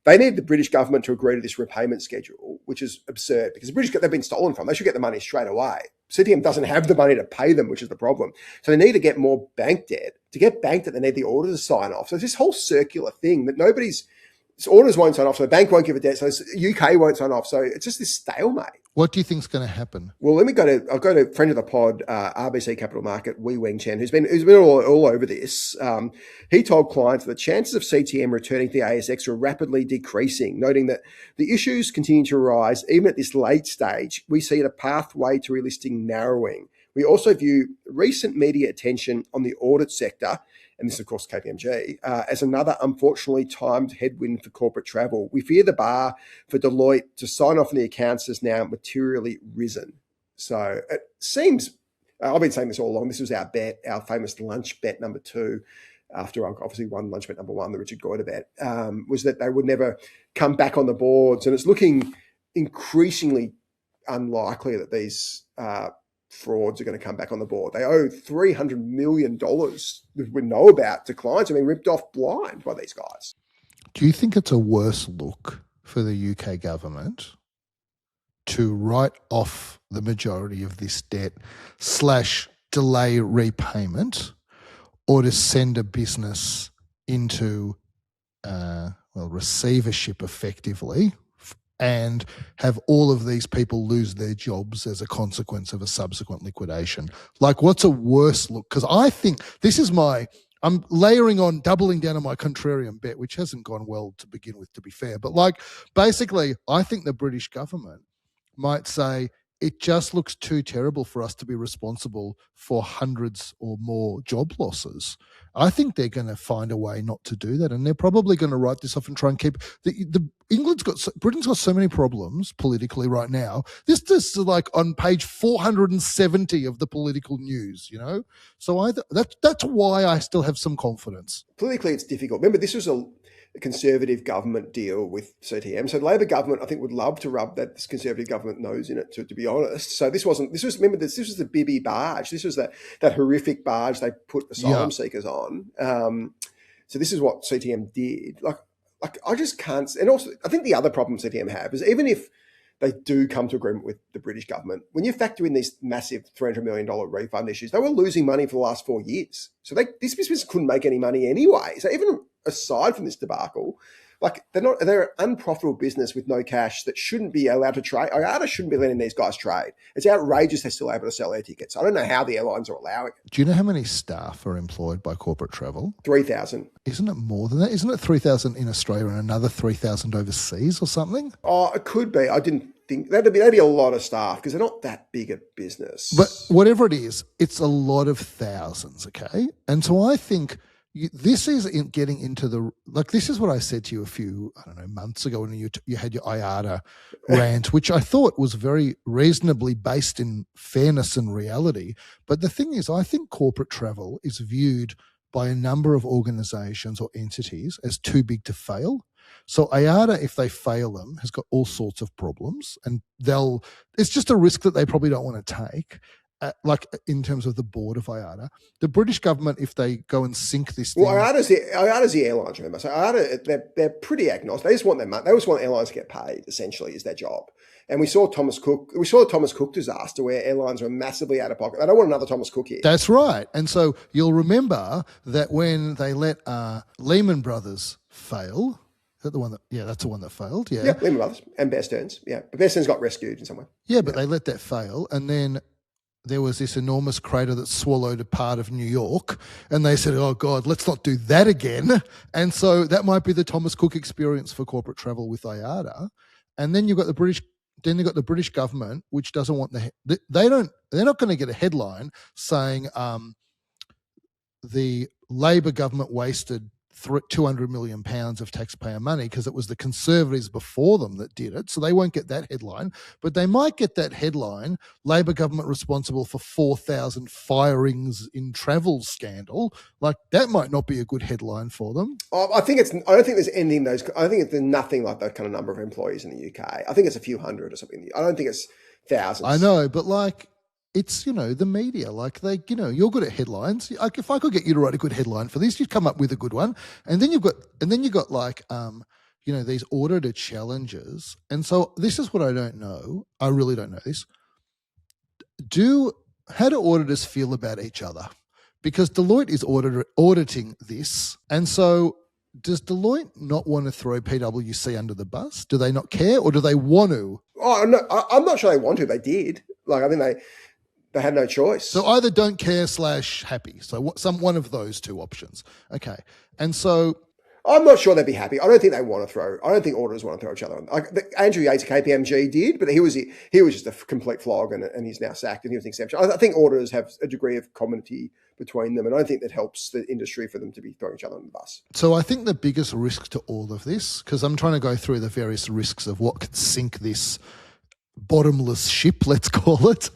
They need the British government to agree to this repayment schedule, which is absurd because the British, they've been stolen from. They should get the money straight away. CTM doesn't have the money to pay them, which is the problem. So they need to get more bank debt. To get bank debt, they need the auditor to sign off. So it's this whole circular thing that auditors won't sign off, so the bank won't give a debt, so UK won't sign off. So it's just this stalemate. What do you think's going to happen? Well, I'll go to friend of the pod, RBC Capital Market, Wei Weng Chen, who's been all over this. He told clients that the chances of CTM returning to the ASX are rapidly decreasing, noting that the issues continue to arise. Even at this late stage, we see the pathway to relisting narrowing. We also view recent media attention on the audit sector, and this is, of course, KPMG, as another unfortunately timed headwind for corporate travel. We fear the bar for Deloitte to sign off on the accounts has now materially risen. So it seems, I've been saying this all along, this was our bet, our famous lunch bet number 2, after I obviously won lunch bet number 1, the Richard Goyder bet, was that they would never come back on the boards. And it's looking increasingly unlikely that these frauds are going to come back on the board. They owe $300 million that we know about to clients. I mean, ripped off blind by these guys. Do you think it's a worse look for the UK government to write off the majority of this debt / delay repayment, or to send a business into receivership effectively and have all of these people lose their jobs as a consequence of a subsequent liquidation? Like, what's a worse look? Because I think this is I'm layering on, doubling down on my contrarian bet, which hasn't gone well to begin with, to be fair. But like, basically, I think the British government might say, it just looks too terrible for us to be responsible for hundreds or more job losses. I think they're going to find a way not to do that, and they're probably going to write this off and try and keep Britain's got so many problems politically right now. This is like on page 470 of the political news, you know. So that's why I still have some confidence. Politically, it's difficult. Remember, this was a Conservative government deal with CTM. So the Labor government, I think, would love to rub that Conservative government nose in it, to be honest. So this was the Bibi barge. This was that horrific barge they put asylum seekers on. So this is what CTM did. Like I just can't. And also, I think the other problem CTM have is, even if they do come to agreement with the British government, when you factor in these massive $300 million refund issues, they were losing money for the last 4 years. So this business couldn't make any money anyway. So even aside from this debacle, like, they're an unprofitable business with no cash that shouldn't be allowed to trade. IATA shouldn't be letting these guys trade. It's outrageous they're still able to sell air tickets. I don't know how the airlines are allowing it. Do you know how many staff are employed by corporate travel? 3,000. Isn't it more than that? Isn't it 3,000 in Australia and another 3,000 overseas or something? Oh, it could be. I didn't think that'd be a lot of staff because they're not that big a business. But whatever it is, it's a lot of thousands, okay? And so I think this is getting into this is what I said to you a few, months ago when you had your IATA rant, which I thought was very reasonably based in fairness and reality. But the thing is, I think corporate travel is viewed by a number of organisations or entities as too big to fail. So IATA, if they fail them, has got all sorts of problems, and it's just a risk that they probably don't want to take. In terms of the board of IATA, the British government, if they go and sink this thing. Well, IATA's the airlines, remember. So IATA, they're pretty agnostic. They just want their money. They just want airlines to get paid, essentially, is their job. And we saw the Thomas Cook disaster where airlines were massively out of pocket. They don't want another Thomas Cook here. That's right. And so you'll remember that when they let Lehman Brothers fail. Is that the one that's the one that failed? Yeah. Yeah, Lehman Brothers and Bear Stearns. Yeah. But Bear Stearns got rescued in some way. Yeah, but they let that fail, and then there was this enormous crater that swallowed a part of New York, and they said, oh, God, let's not do that again. And so that might be the Thomas Cook experience for corporate travel with IATA. And then you've got the British government, which doesn't want they're not going to get a headline saying the Labor government wasted £200 million of taxpayer money because it was the Conservatives before them that did it. So they won't get that headline, but they might get that headline, Labor government responsible for 4,000 firings in travel scandal. Like that might not be a good headline for them. I don't think there's anything there's nothing like that kind of number of employees in the UK. I think it's a few hundred or something. I don't think it's thousands. I know, but like, it's, the media, like you're good at headlines. Like if I could get you to write a good headline for this, you'd come up with a good one. And then you've got like, these auditor challenges. And so this is what I don't know. I really don't know this. How do auditors feel about each other? Because Deloitte is auditing this. And so does Deloitte not want to throw PwC under the bus? Do they not care, or do they want to? Oh, no, I'm not sure they want to. They did. Like, I think they had no choice. So either don't care / happy. So one of those two options. Okay. And so I'm not sure they'd be happy. I don't think auditors want to throw each other on. Like Andrew Yates at KPMG did, but he was just a complete flog and he's now sacked and he was an exception. I think auditors have a degree of commonality between them, and I don't think that helps the industry for them to be throwing each other on the bus. So I think the biggest risk to all of this, because I'm trying to go through the various risks of what could sink this bottomless ship, let's call it.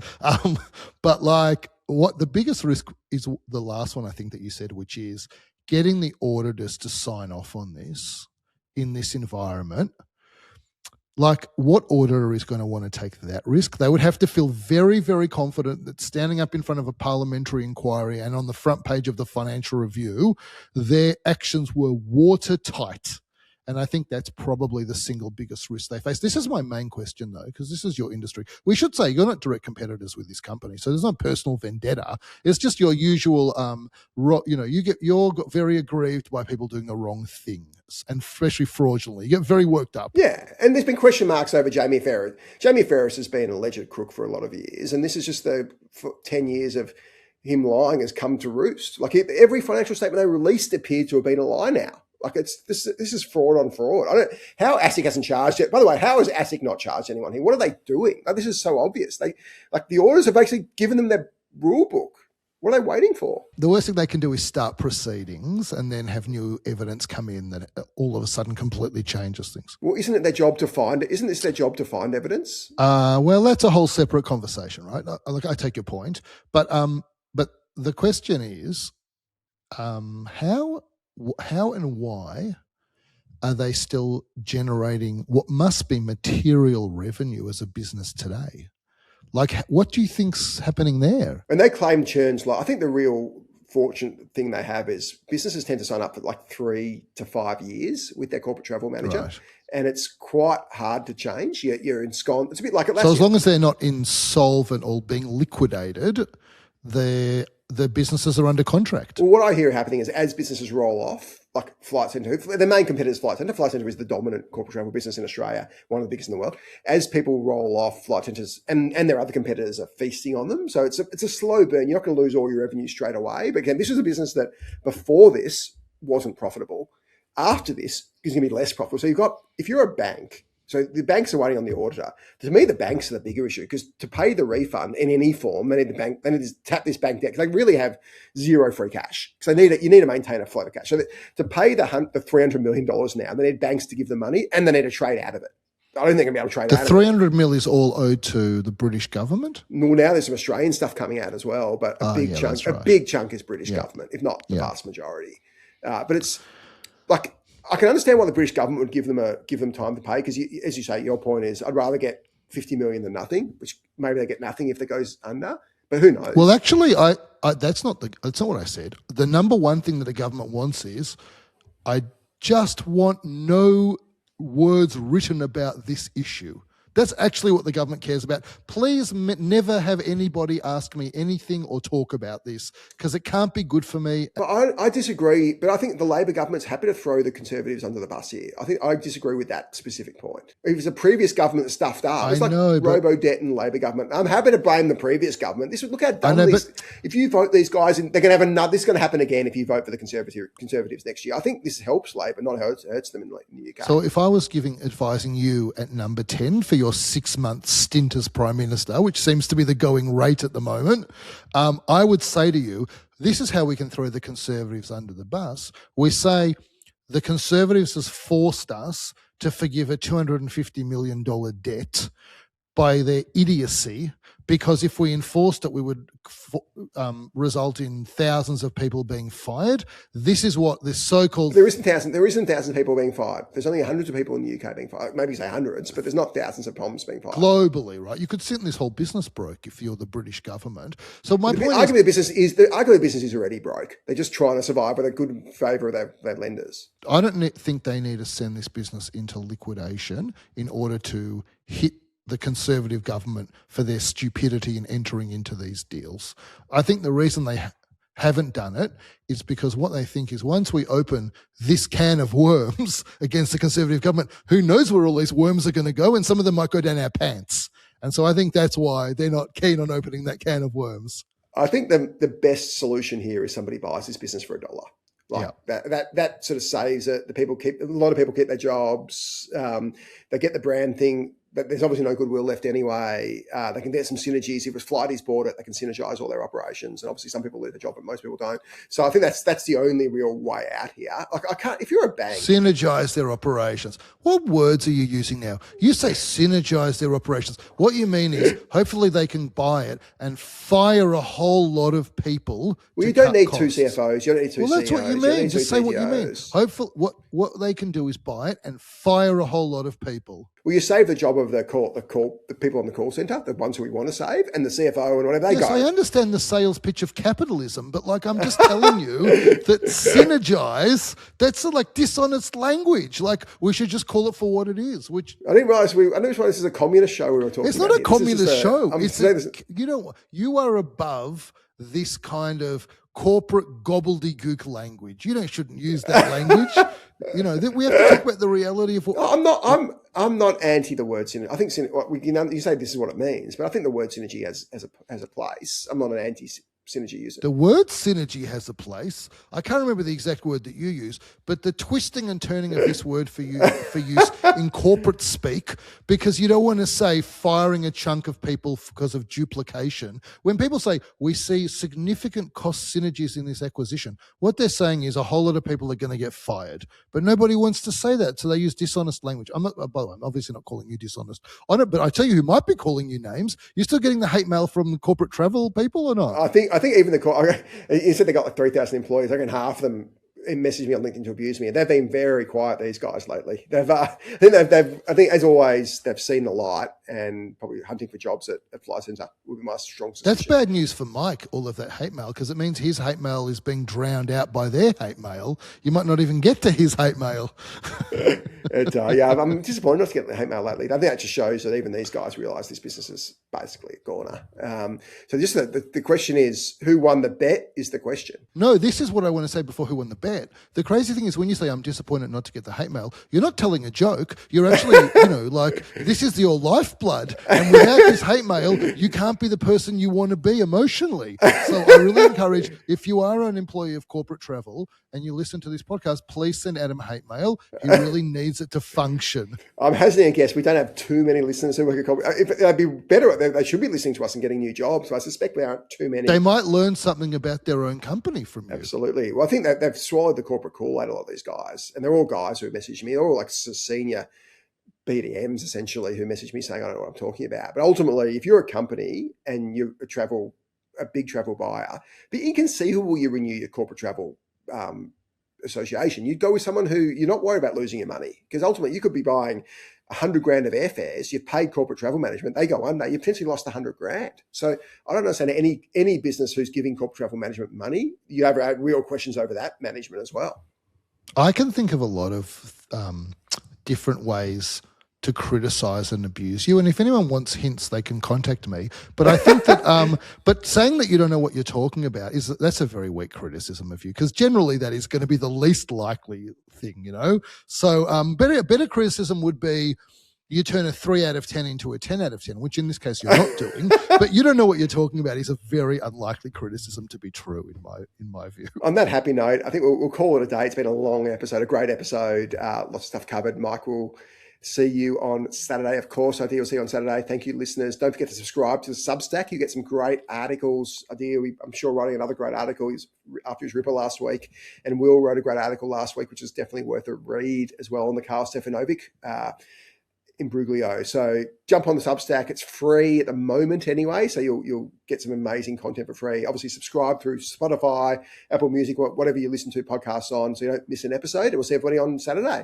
But like what the biggest risk is the last one I think that you said, which is getting the auditors to sign off on this in this environment. Like what auditor is going to want to take that risk? They would have to feel very, very confident that standing up in front of a parliamentary inquiry and on the front page of the Financial Review, their actions were watertight. And I think that's probably the single biggest risk they face. This is my main question, though, because this is your industry. We should say you're not direct competitors with this company, so there's no personal vendetta. It's just your usual, you're very aggrieved by people doing the wrong things, and especially fraudulently. You get very worked up. Yeah, and there's been question marks over Jamie Ferris. Jamie Ferris has been an alleged crook for a lot of years, and this is just for 10 years of him lying has come to roost. Like every financial statement they released appeared to have been a lie now. Like this is fraud on fraud. How ASIC hasn't charged it. By the way, how has ASIC not charged anyone here? What are they doing? Like, this is so obvious. The auditors have basically given them their rule book. What are they waiting for? The worst thing they can do is start proceedings and then have new evidence come in that all of a sudden completely changes things. Well, isn't it their job to find it? Isn't this their job to find evidence? Well, that's a whole separate conversation, right? I take your point, but the question is, how and why are they still generating what must be material revenue as a business today? Like, what do you think's happening there? And they claim churns. I think the real fortunate thing they have is businesses tend to sign up for like 3 to 5 years with their corporate travel manager. Right. And it's quite hard to change. You're ensconced. It's a bit like so as long as they're not insolvent or being liquidated, the businesses are under contract. Well, what I hear happening is as businesses roll off, like Flight Centre, the main competitor is Flight Centre. Flight Centre is the dominant corporate travel business in Australia, one of the biggest in the world. As people roll off, Flight Centre's and their other competitors are feasting on them. So it's a slow burn. You're not going to lose all your revenue straight away. But again, this was a business that before this wasn't profitable. After this is going to be less profitable. So if you're a bank, so the banks are waiting on the auditor. To me, the banks are the bigger issue because to pay the refund in any form, they need to tap this bank debt because they really have zero free cash. So you need to maintain a flow of cash. So to pay the $300 million now, they need banks to give them money and they need to trade out of it. I don't think I'm going to be able to trade out of it. The 300 mil is all owed to the British government? Well, now there's some Australian stuff coming out as well, but a big chunk is British government, if not the vast majority. But it's like, I can understand why the British government would give them time to pay because, as you say, your point is I'd rather get 50 million than nothing, which maybe they get nothing if it goes under, but who knows? Well, actually, that's not what I said. The number one thing that the government wants is I just want no words written about this issue. That's actually what the government cares about. Please never have anybody ask me anything or talk about this, because it can't be good for me. But I disagree. But I think the Labor government's happy to throw the Conservatives under the bus here. I disagree with that specific point. It was a previous government that stuffed up. It's like Robo-Debt and Labor government. I'm happy to blame the previous government. Look how dumb this. If you vote these guys, and they're going to have another. This is going to happen again if you vote for the Conservatives next year. I think this helps Labor, not hurts them in the UK. So if I was advising you at number 10 for your 6-month stint as Prime Minister, which seems to be the going rate at the moment, I would say to you, this is how we can throw the Conservatives under the bus. We say the Conservatives has forced us to forgive a $250 million debt by their idiocy, because if we enforced it, we would result in thousands of people being fired. This is what this so-called... There isn't thousands of people being fired. There's only hundreds of people in the UK being fired. Maybe say hundreds, but there's not thousands of problems being fired. Globally, right? You could sit in this whole business broke if you're the British government. So my point arguably the business is already broke. They're just trying to survive with a good favour of their lenders. I don't think they need to send this business into liquidation in order to hit the Conservative government for their stupidity in entering into these deals. I think the reason they haven't done it is because what they think is once we open this can of worms against the Conservative government, who knows where all these worms are going to go, and some of them might go down our pants. And so I think that's why they're not keen on opening that can of worms. I think the best solution here is somebody buys this business for $1. That sort of saves it. A lot of people keep their jobs. They get the brand thing. But there's obviously no goodwill left anyway. They can get some synergies. If Flighty's bought it, they can synergize all their operations. And obviously some people lose their job, but most people don't. So I think that's the only real way out here. Like if you're a bank. Synergize their operations. What words are you using now? You say synergize their operations. What you mean is hopefully they can buy it and fire a whole lot of people. Well, you don't need two CFOs. You don't need two CEOs. Well, that's what you mean. Just say what you mean. Hopefully what they can do is buy it and fire a whole lot of people. Well, you save the job of the people on the call centre, the ones who we want to save, and the CFO and whatever they go. Yes, I understand the sales pitch of capitalism, but I'm just telling you that synergize, that's like dishonest language. Like we should just call it for what it is. Which I didn't realise this is a communist show we were talking about. It's not a communist show. You are above this kind of corporate gobbledygook language. Shouldn't use that language. We have to talk about the reality of what... I'm not anti the word synergy. I think you say this is what it means, but I think the word synergy has a place. I'm not an anti synergy user. The word synergy has a place. I can't remember the exact word that you use, but the twisting and turning of this word for use in corporate speak, because you don't want to say firing a chunk of people because of duplication. When people say we see significant cost synergies in this acquisition, what they're saying is a whole lot of people are going to get fired, but nobody wants to say that, so they use dishonest language. I'm obviously not calling you dishonest on it, but I tell you who might be calling you names. You're still getting the hate mail from the corporate travel people or not? I think even you said they got like 3,000 employees. I reckon half of them messaged me on LinkedIn to abuse me. And they've been very quiet, these guys, lately. I think as always, they've seen the light and probably hunting for jobs at Flight Centre would be my strong suspicion. That's bad news for Mike, all of that hate mail, because it means his hate mail is being drowned out by their hate mail. You might not even get to his hate mail. I'm disappointed not to get the hate mail lately. I think that just shows that even these guys realise this business is basically a corner. So just the question is, who won the bet is the question. No, this is what I want to say before who won the bet. The crazy thing is when you say I'm disappointed not to get the hate mail, you're not telling a joke. You're actually, this is your lifeblood. And without this hate mail, you can't be the person you want to be emotionally. So I really encourage, if you are an employee of corporate travel and you listen to this podcast, please send Adam hate mail. He really needs it to function. I'm hazarding a guess. We don't have too many listeners who work at corporate. If they'd be better, they should be listening to us and getting new jobs. So I suspect there aren't too many. They might learn something about their own company from you. Absolutely. Well, I think that they've swallowed the corporate Koala, a lot of these guys. And they're all guys who message me. They're all like senior BDMs, essentially, who message me saying, I don't know what I'm talking about. But ultimately, if you're a company and you're a big travel buyer, but you can see who will you renew your corporate travel association. You'd go with someone who you're not worried about losing your money, because ultimately you could be buying $100,000 of airfares. You've paid corporate travel management. They go under. You potentially lost $100,000. So I don't understand any business who's giving corporate travel management money. You have real questions over that management as well. I can think of a lot of different ways to criticize and abuse you. And if anyone wants hints, they can contact me. But I think that, but saying that you don't know what you're talking about that's a very weak criticism of you, because generally that is going to be the least likely thing, So better criticism would be you turn a 3 out of 10 into a 10 out of 10, which in this case you're not doing, but you don't know what you're talking about is a very unlikely criticism to be true in my view. On that happy note, I think we'll call it a day. It's been a long episode, a great episode, lots of stuff covered. Mike will see you on Saturday, of course. Adir will see you on Saturday. Thank you, listeners. Don't forget to subscribe to the Substack. You get some great articles. Adir, I'm sure, writing another great article after his Ripper last week. And Will wrote a great article last week, which is definitely worth a read as well on the Karl Stefanovic imbroglio. So jump on the Substack. It's free at the moment anyway, so you'll get some amazing content for free. Obviously, subscribe through Spotify, Apple Music, whatever you listen to podcasts on, so you don't miss an episode. And we'll see everybody on Saturday.